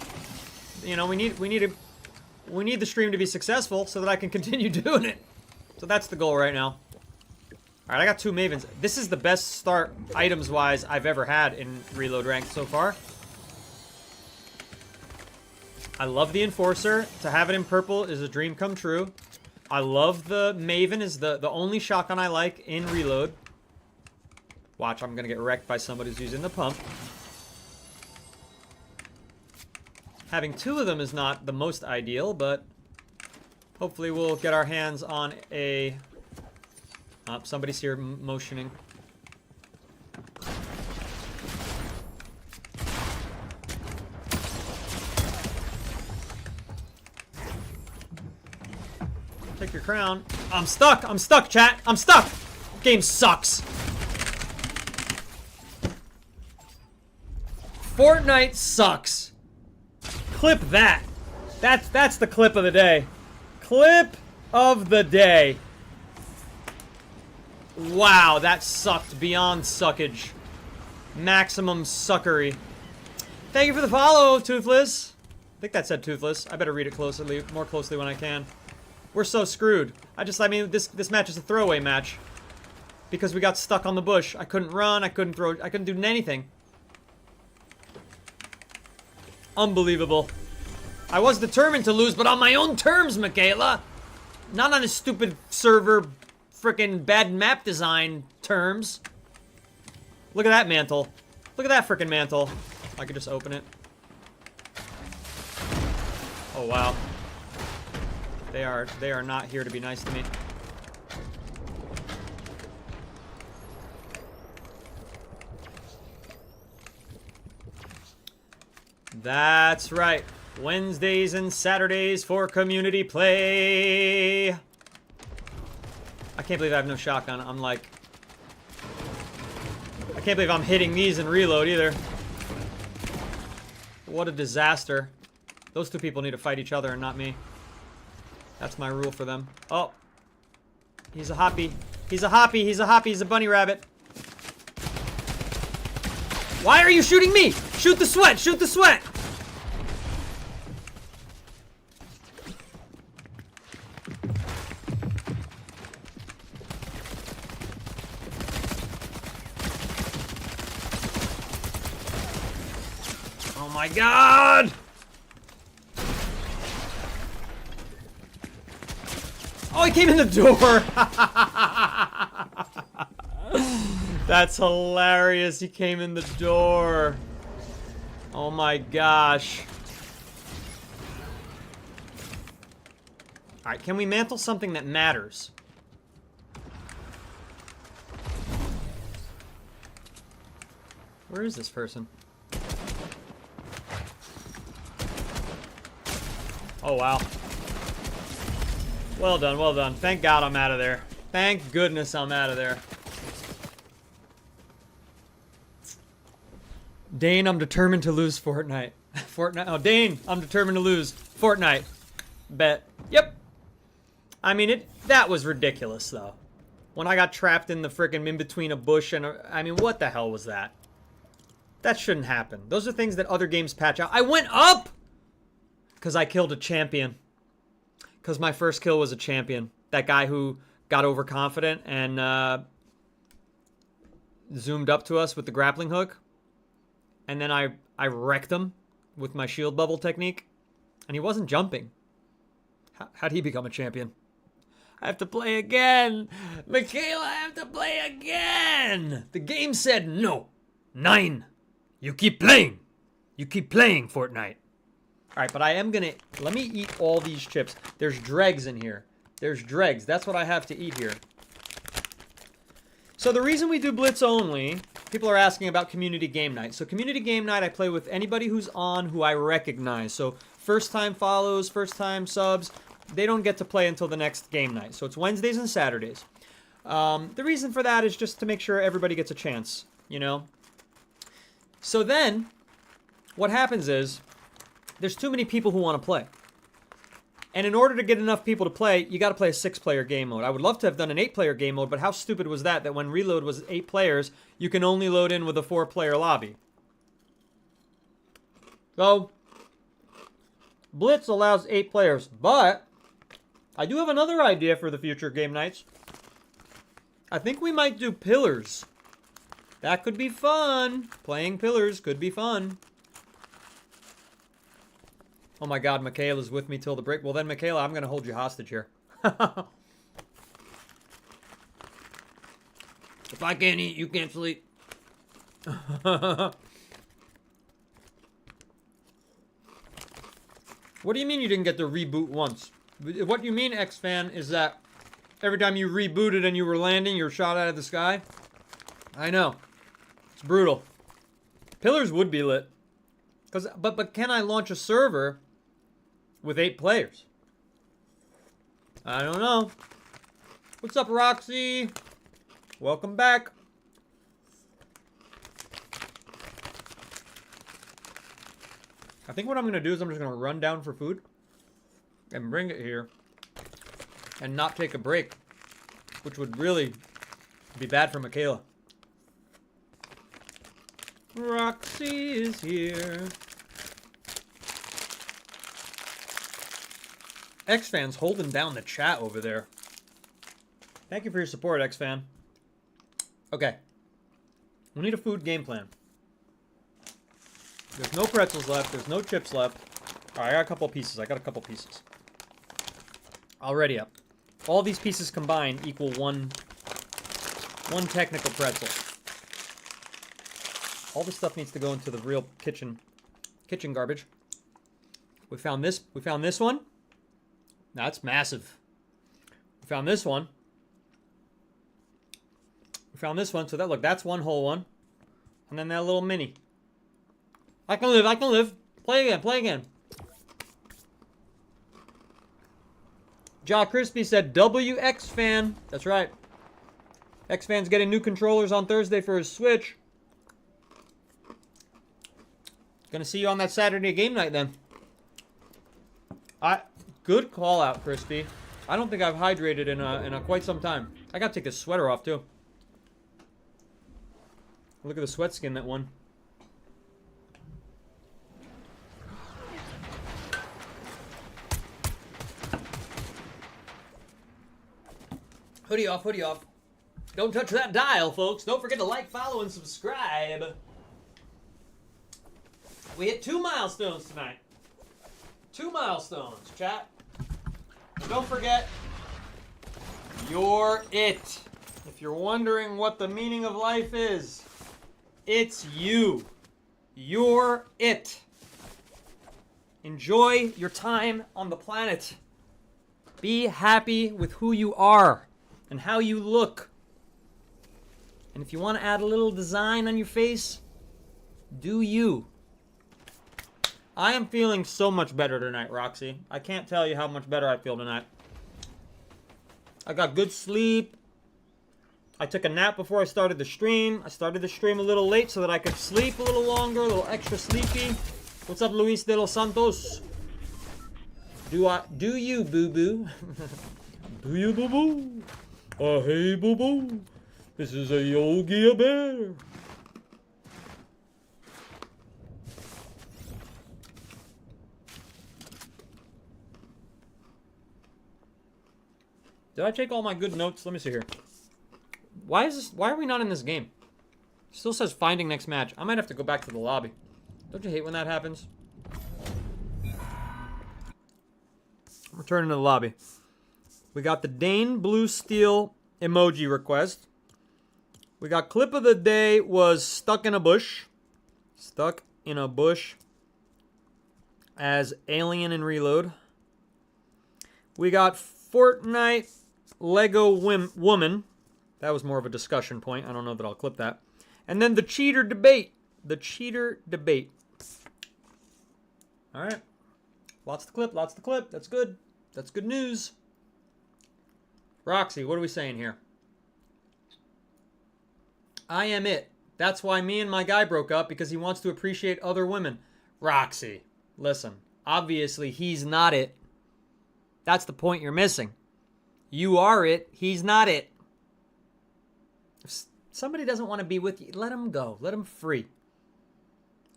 You know, we need the stream to be successful so that I can continue doing it. So that's the goal right now. Alright, I got 2 Mavens. This is the best start, items-wise, I've ever had in Reload Ranked so far. I love the Enforcer. To have it in purple is a dream come true. I love the Maven, is the only shotgun I like in Reload. Watch, I'm gonna get wrecked by somebody who's using the pump. Having 2 of them is not the most ideal, but hopefully we'll get our hands on a... somebody's here motioning. Take your crown. I'm stuck, chat. I'm stuck. Game sucks. Fortnite sucks. Clip that. That's the clip of the day. Clip of the day. Wow, that sucked beyond suckage. Maximum suckery. Thank you for the follow, Toothless. I think that said Toothless. I better read it more closely when I can. We're so screwed. I mean, this match is a throwaway match. Because we got stuck on the bush. I couldn't run, I couldn't throw, I couldn't do anything. Unbelievable. I was determined to lose, but on my own terms, Michaela. Not on a stupid server, frickin' bad map design terms. Look at that mantle. Look at that frickin' mantle. I could just open it. Oh, wow. They are not here to be nice to me. That's right. Wednesdays and Saturdays for community play. I can't believe I have no shotgun. I'm like... I can't believe I'm hitting these in reload either. What a disaster. Those 2 people need to fight each other and not me. That's my rule for them. Oh. He's a hoppy. He's a hoppy. He's a hoppy. He's a bunny rabbit. Why are you shooting me? Shoot the sweat. Shoot the sweat. Oh my god. Oh, he came in the door! That's hilarious. He came in the door. Oh my gosh. Alright, can we mantle something that matters? Where is this person? Oh, wow. Well done, well done. Thank God I'm out of there. Thank goodness I'm out of there. Dane, I'm determined to lose Fortnite. Fortnite. Oh, Dane, I'm determined to lose Fortnite. Bet. Yep. I mean, that was ridiculous, though. When I got trapped in the frickin' in between a bush and I mean, what the hell was that? That shouldn't happen. Those are things that other games patch out. I went up! Because I killed a champion. Because my first kill was a champion. That guy who got overconfident and zoomed up to us with the grappling hook. And then I wrecked him with my shield bubble technique. And he wasn't jumping. How'd he become a champion? I have to play again. Michaela, I have to play again. The game said no. 9. You keep playing. You keep playing Fortnite. All right, but I am going to... Let me eat all these chips. There's dregs in here. There's dregs. That's what I have to eat here. So the reason we do Blitz only... People are asking about community game night. So community game night, I play with anybody who's on who I recognize. So first-time follows, first-time subs... They don't get to play until the next game night. So it's Wednesdays and Saturdays. The reason for that is just to make sure everybody gets a chance, you know? So then, what happens is, there's too many people who want to play. And in order to get enough people to play, you got to play a 6-player game mode. I would love to have done an 8-player game mode, but how stupid was that when Reload was 8 players, you can only load in with a 4-player lobby. So, Blitz allows 8 players, but... I do have another idea for the future game nights. I think we might do Pillars. That could be fun. Playing Pillars could be fun. Oh my God, Michaela's with me till the break. Well then, Michaela, I'm going to hold you hostage here. If I can't eat, you can't sleep. What do you mean you didn't get to reboot once? What you mean, X-Fan, is that every time you rebooted and you were landing, you were shot out of the sky? I know. It's brutal. Pillars would be lit. But can I launch a server with 8 players? I don't know. What's up, Roxy? Welcome back. I think what I'm going to do is I'm just going to run down for food. And bring it here and not take a break, which would really be bad for Michaela. Roxy is here. X-Fan's holding down the chat over there. Thank you for your support, X-Fan. Okay. We need a food game plan. There's no pretzels left. There's no chips left. All right, I got a couple pieces. Already up. All these pieces combined equal one technical pretzel. All this stuff needs to go into the real kitchen garbage. We found this one. That's massive. We found this one. So that, look, that's one whole one. And then that little mini. I can live. Play again. Ja Crispy said WX fan. That's right. X Fan's getting new controllers on Thursday for his Switch. Gonna see you on that Saturday game night then. Good call out, Crispy. I don't think I've hydrated in a quite some time. I gotta take this sweater off too. Look at the sweat skin that one. Hoodie off. Don't touch that dial, folks. Don't forget to like, follow, and subscribe. We hit 2 milestones tonight. 2 milestones, chat. And don't forget, you're it. If you're wondering what the meaning of life is, it's you. You're it. Enjoy your time on the planet. Be happy with who you are and how you look. And if you want to add a little design on your face, do you. I am feeling so much better tonight, Roxy. I can't tell you how much better I feel tonight. I got good sleep. I took a nap before I started the stream. I started the stream a little late so that I could sleep a little longer, a little extra sleepy. What's up, Luis de los Santos? Do you, boo-boo? Do you, boo-boo? Oh, hey, boo-boo. This is a Yogi Bear. Did I take all my good notes? Let me see here. Why are we not in this game? It still says finding next match. I might have to go back to the lobby. Don't you hate when that happens? Returning to the lobby. We got the Dane Blue Steel emoji request. We got clip of the day was stuck in a bush. Stuck in a bush as Alien in Reload. We got Fortnite Lego Woman. That was more of a discussion point. I don't know that I'll clip that. And then the cheater debate. The cheater debate. All right. Lots to clip. Lots to clip. That's good. That's good news. Roxy, what are we saying here? I am it. That's why me and my guy broke up, because he wants to appreciate other women. Roxy, listen. Obviously, he's not it. That's the point you're missing. You are it. He's not it. If somebody doesn't want to be with you, let him go. Let him free.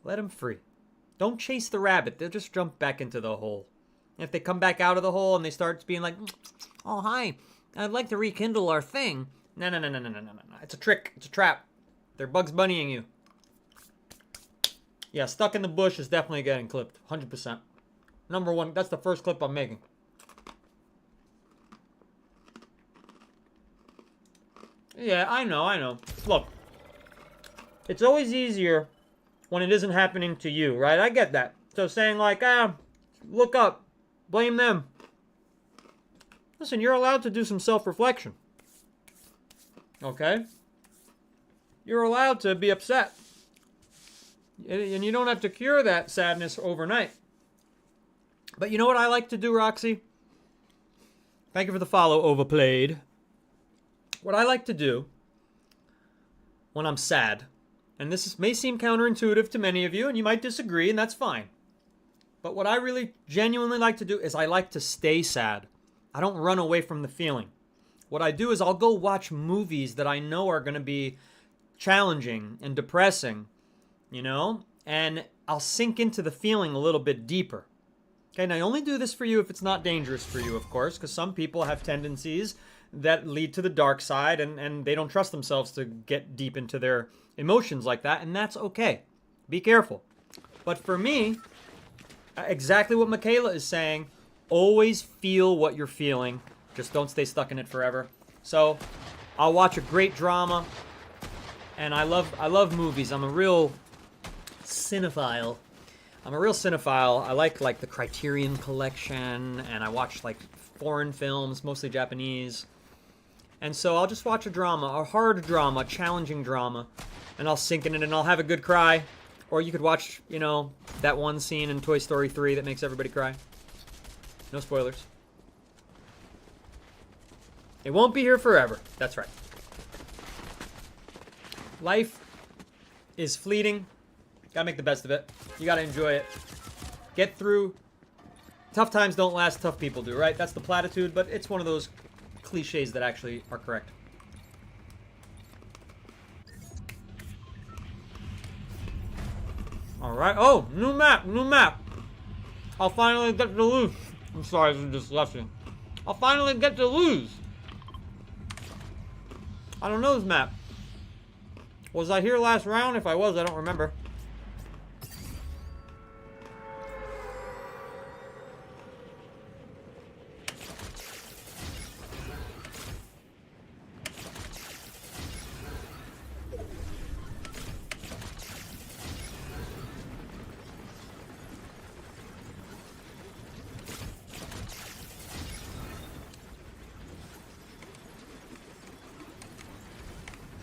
Let him free. Don't chase the rabbit. They'll just jump back into the hole. And if they come back out of the hole and they start being like, oh, hi, I'd like to rekindle our thing. No. It's a trick. It's a trap. They're Bugs Bunnying you. Yeah, stuck in the bush is definitely getting clipped. 100%. Number one, that's the first clip I'm making. Yeah, I know. Look, it's always easier when it isn't happening to you, right? I get that. So saying like, look up, blame them. Listen, you're allowed to do some self-reflection. Okay? You're allowed to be upset. And you don't have to cure that sadness overnight. But you know what I like to do, Roxy? Thank you for the follow, Overplayed. What I like to do when I'm sad, and this may seem counterintuitive to many of you, and you might disagree, and that's fine. But what I really genuinely like to do is I like to stay sad. I don't run away from the feeling. What I do is I'll go watch movies that I know are going to be challenging and depressing, you know? And I'll sink into the feeling a little bit deeper. Okay, now I only do this for you if it's not dangerous for you, of course, because some people have tendencies that lead to the dark side, and they don't trust themselves to get deep into their emotions like that, and that's okay. Be careful. But for me, exactly what Michaela is saying, always feel what you're feeling. Just don't stay stuck in it forever. So, I'll watch a great drama, and I love movies. I'm a real cinephile. I like the Criterion Collection, and I watch like foreign films, mostly Japanese. And so I'll just watch a drama, a hard drama, a challenging drama, and I'll sink in it and I'll have a good cry. Or you could watch, you know, that one scene in Toy Story 3 that makes everybody cry. No spoilers. It won't be here forever. That's right. Life is fleeting. Gotta make the best of it. You gotta enjoy it. Get through. Tough times don't last, tough people do, right? That's the platitude, but it's one of those cliches that actually are correct. Alright. Oh, new map. I'll finally get to lose. I'm sorry, this is dyslexia. I'll finally get to lose. I don't know this map. Was I here last round? If I was, I don't remember.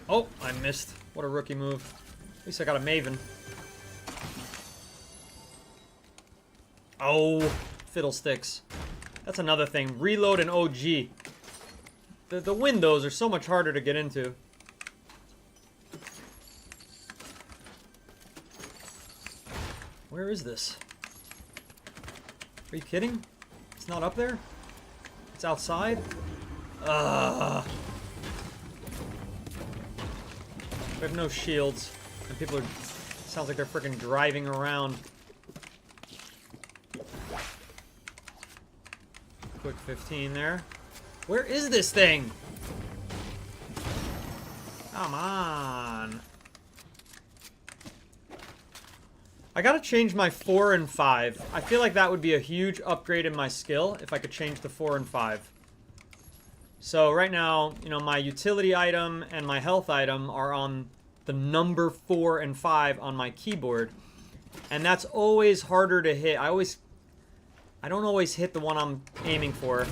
Oh, I missed. What a rookie move. At least I got a Maven. Oh, fiddlesticks. That's another thing. Reload and OG. The windows are so much harder to get into. Where is this? Are you kidding? It's not up there? It's outside? Ugh. We have no shields. And people are... Sounds like they're freaking driving around. Quick 15 there. Where is this thing? Come on. I gotta change my 4 and 5. I feel like that would be a huge upgrade in my skill if I could change to 4 and 5. So right now, you know, my utility item and my health item are on the number 4 and 5 on my keyboard. And that's always harder to hit. I don't always hit the one I'm aiming for.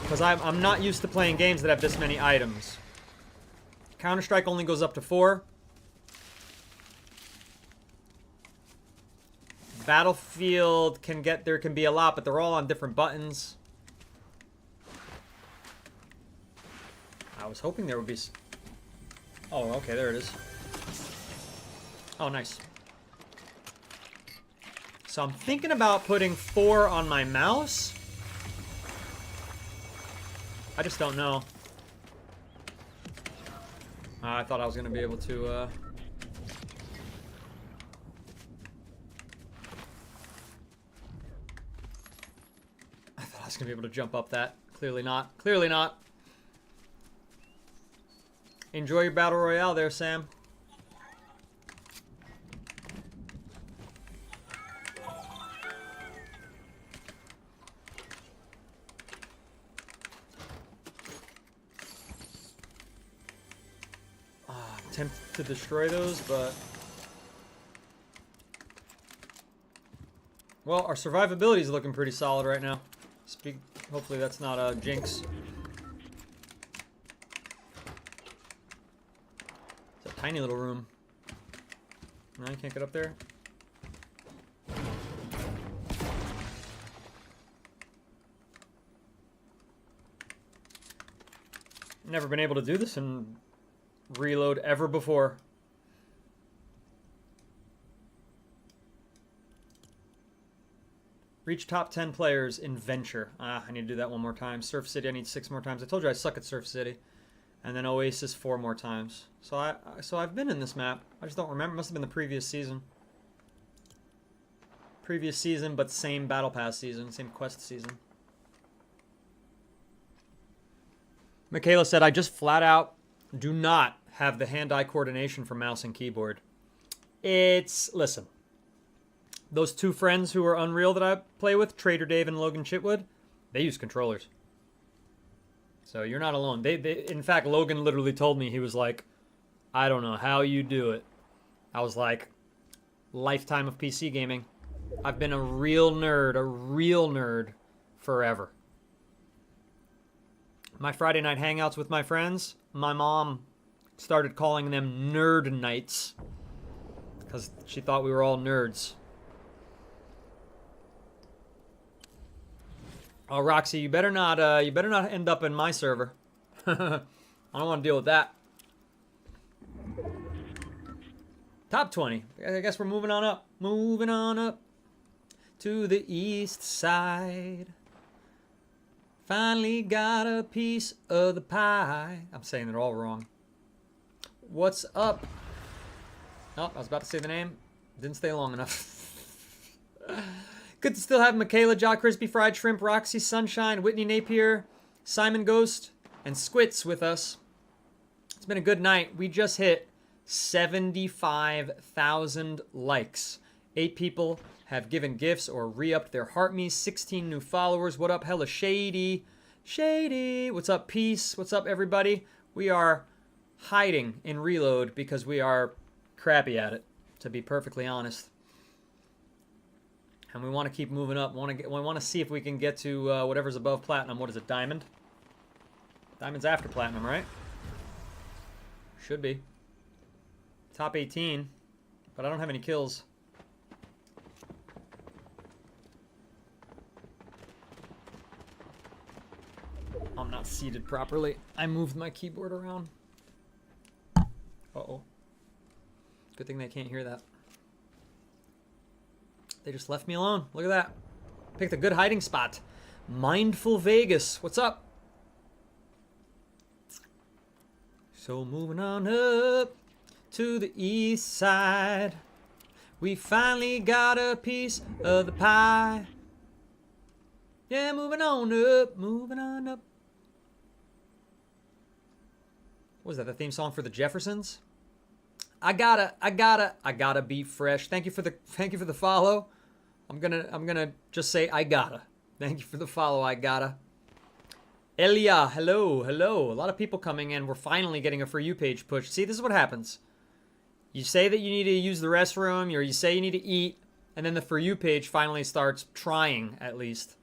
Because I'm not used to playing games that have this many items. Counter-Strike only goes up to 4. Battlefield there can be a lot, but they're all on different buttons. I was hoping there would be... Oh, okay, there it is. Oh, nice. So I'm thinking about putting 4 on my mouse. I just don't know. I thought I was going to be able to... I thought I was going to be able to jump up that. Clearly not. Clearly not. Enjoy your battle royale there, Sam. Attempt to destroy those, but... Well, our survivability is looking pretty solid right now. Hopefully that's not a jinx. It's a tiny little room. No, you can't get up there. Never been able to do this in Reload ever before. Reach top 10 players in Venture. I need to do that one more time. Surf City, I need 6 more times. I told you I suck at Surf City. And then Oasis 4 more times. So I've been in this map. I just don't remember. It must have been the previous season. Previous season, but same Battle Pass season, same quest season. Michaela said, I just flat out do not have the hand-eye coordination for mouse and keyboard. Listen. Those 2 friends who are Unreal that I play with, Trader Dave and Logan Chitwood, they use controllers. So you're not alone. In fact, Logan literally told me, he was like, I don't know how you do it. I was like, lifetime of PC gaming. I've been a real nerd forever. My Friday night hangouts with my friends, my mom started calling them nerd nights because she thought we were all nerds. Oh, Roxy, you better not end up in my server. I don't want to deal with that. Top 20. I guess we're moving on up. Moving on up to the east side. Finally got a piece of the pie. I'm saying it all wrong. What's up? Oh, I was about to say the name. Didn't stay long enough. Good to still have Michaela, Jaw Crispy, Fried Shrimp, Roxy, Sunshine, Whitney Napier, Simon Ghost, and Squits with us. It's been a good night. We just hit 75,000 likes. 8 people have given gifts or re-upped their heart me's. 16 new followers. What up, hella shady? Shady. What's up, peace? What's up, everybody? We are hiding in Reload because we are crappy at it, to be perfectly honest. And we want to keep moving up. We want to see if we can get to whatever's above platinum. What is it, diamond? Diamond's after platinum, right? Should be. Top 18. But I don't have any kills. I'm not seated properly. I moved my keyboard around. Uh-oh. Good thing they can't hear that. They just left me alone. Look at that. Picked a good hiding spot. Mindful Vegas. What's up? So moving on up to the east side. We finally got a piece of the pie. Yeah, moving on up. Moving on up. What was that, the theme song for the Jeffersons? I gotta be fresh. Thank you for the follow. I'm gonna just say I gotta. Thank you for the follow, I gotta. Elia, hello. A lot of people coming in. We're finally getting a For You page push. See, this is what happens. You say that you need to use the restroom, or you say you need to eat, and then the For You page finally starts trying, at least.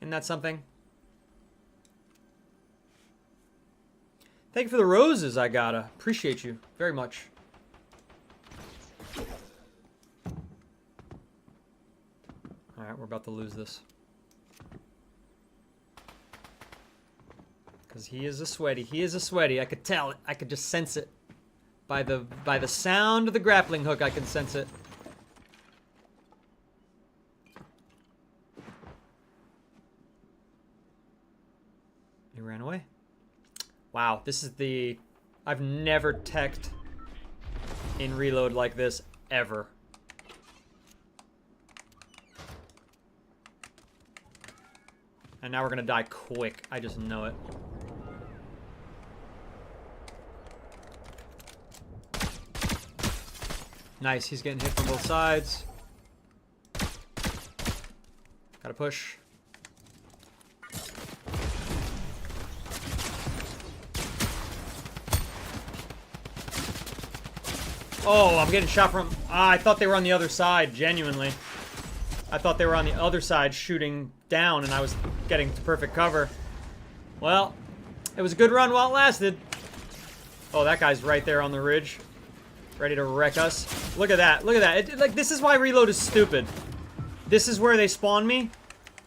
Isn't that something? Thank you for the roses, I gotta. Appreciate you very much. Alright, we're about to lose this. Because he is a sweaty. He is a sweaty. I could tell it. I could just sense it. By the sound of the grappling hook, I can sense it. He ran away. Wow, this is the... I've never teched in reload like this, ever. And now we're gonna die quick. I just know it. Nice, he's getting hit from both sides. Gotta push. Oh, I'm getting shot from... I thought they were on the other side, genuinely. I thought they were on the other side shooting down, and I was getting to perfect cover. Well, it was a good run while it lasted. Oh, that guy's right there on the ridge. Ready to wreck us. Look at that. Look at that. Like, this is why reload is stupid. This is where they spawn me.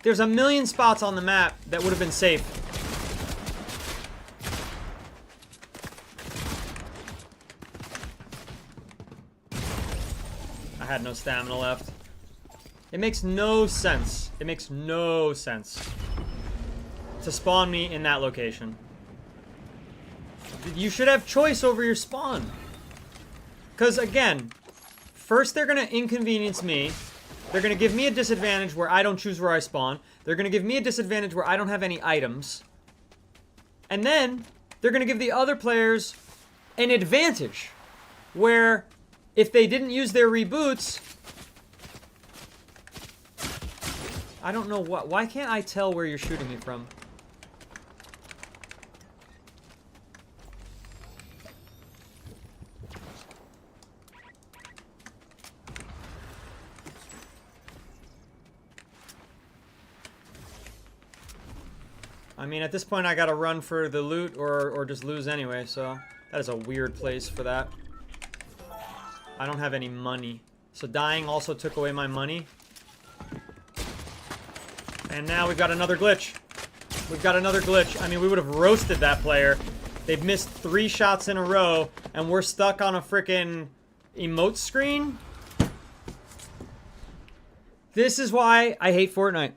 There's a million spots on the map that would have been safe. I had no stamina left. It makes no sense. It makes no sense to spawn me in that location. You should have choice over your spawn. Because, again, first they're going to inconvenience me. They're going to give me a disadvantage where I don't choose where I spawn. They're going to give me a disadvantage where I don't have any items. And then they're going to give the other players an advantage where if they didn't use their reboots... I don't know what... Why can't I tell where you're shooting me from? I mean, at this point, I gotta run for the loot or just lose anyway, so... That is a weird place for that. I don't have any money. So dying also took away my money. And now we've got another glitch. We've got another glitch. I mean, we would have roasted that player. They've missed 3 shots in a row, and we're stuck on a frickin' emote screen? This is why I hate Fortnite.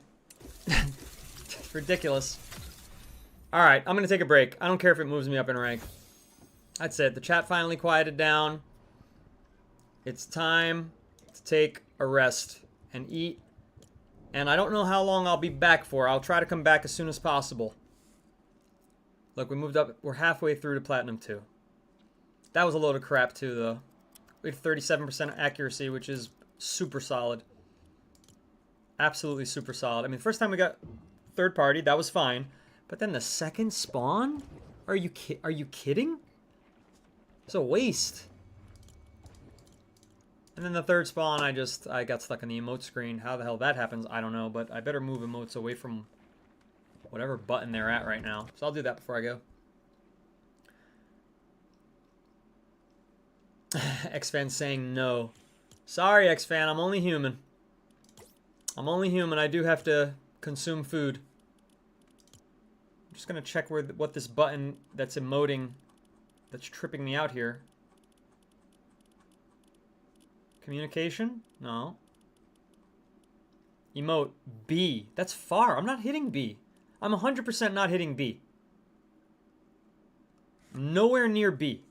It's ridiculous. Alright, I'm gonna take a break. I don't care if it moves me up in rank. That's it. The chat finally quieted down. It's time to take a rest and eat. And I don't know how long I'll be back for. I'll try to come back as soon as possible. Look, we moved up. We're halfway through to Platinum 2. That was a load of crap too, though. We had 37% accuracy, which is super solid. Absolutely super solid. I mean, first time we got third party, that was fine. But then the second spawn? Are you kidding? It's a waste. And then the third spawn, I got stuck in the emote screen. How the hell that happens, I don't know. But I better move emotes away from whatever button they're at right now. So I'll do that before I go. X-Fan saying no. Sorry, X-Fan, I'm only human. I'm only human. I do have to consume food. I'm just gonna check what this button that's emoting, that's tripping me out here. Communication? No. Emote. B. That's far. I'm not hitting B. I'm 100% not hitting B. Nowhere near B.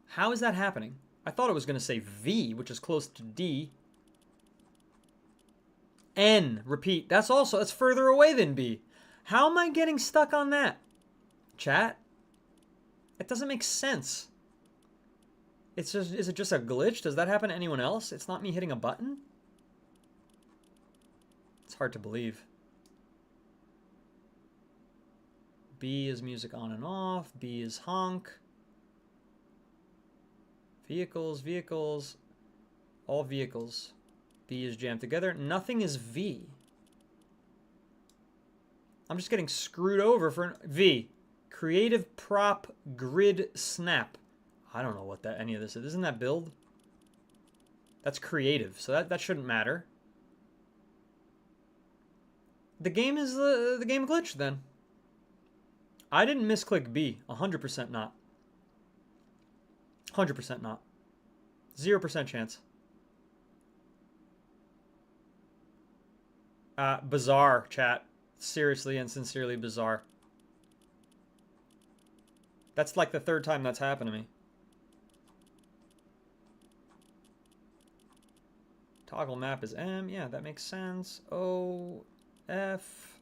How is that happening? I thought it was going to say V, which is close to D. N. Repeat. That's further away than B. How am I getting stuck on that? Chat? It doesn't make sense. Is it just a glitch? Does that happen to anyone else? It's not me hitting a button? It's hard to believe. B is music on and off. B is honk. Vehicles, vehicles. All vehicles. B is jammed together. Nothing is V. I'm just getting screwed over for V. Creative prop grid snap. I don't know what any of this is. Isn't that build? That's creative, so that shouldn't matter. The game is the game glitched then. I didn't misclick B. 100% not. 100% not. 0% chance. Bizarre, chat. Seriously and sincerely bizarre. That's like the third time that's happened to me. Toggle map is M. Yeah, that makes sense. O, F,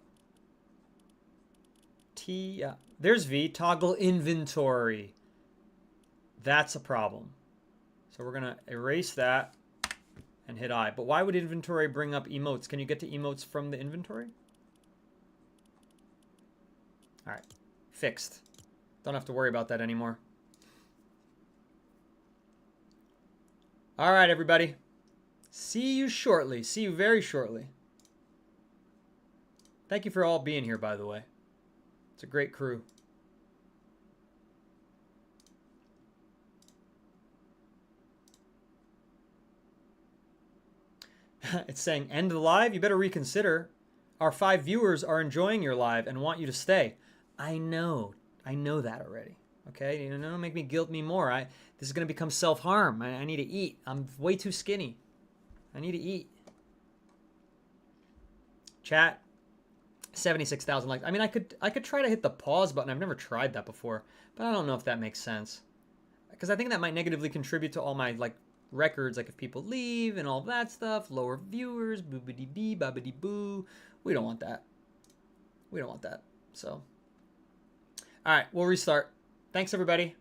T. Yeah, there's V. Toggle inventory. That's a problem. So we're going to erase that and hit I. But why would inventory bring up emotes? Can you get to emotes from the inventory? All right. Fixed. Don't have to worry about that anymore. All right, everybody. See you shortly. See you very shortly. Thank you for all being here, by the way. It's a great crew. It's saying, end the live? You better reconsider. Our 5 viewers are enjoying your live and want you to stay. I know. I know that already. Okay? You know, don't make me guilt me more. This is going to become self-harm. I need to eat. I'm way too skinny. I need to eat. Chat. 76,000 likes. I mean, I could try to hit the pause button. I've never tried that before. But I don't know if that makes sense. Because I think that might negatively contribute to all my, like, records, like if people leave and all that stuff, lower viewers, boobity bee, babidi boo. We don't want that. We don't want that. So, all right, we'll restart. Thanks, everybody.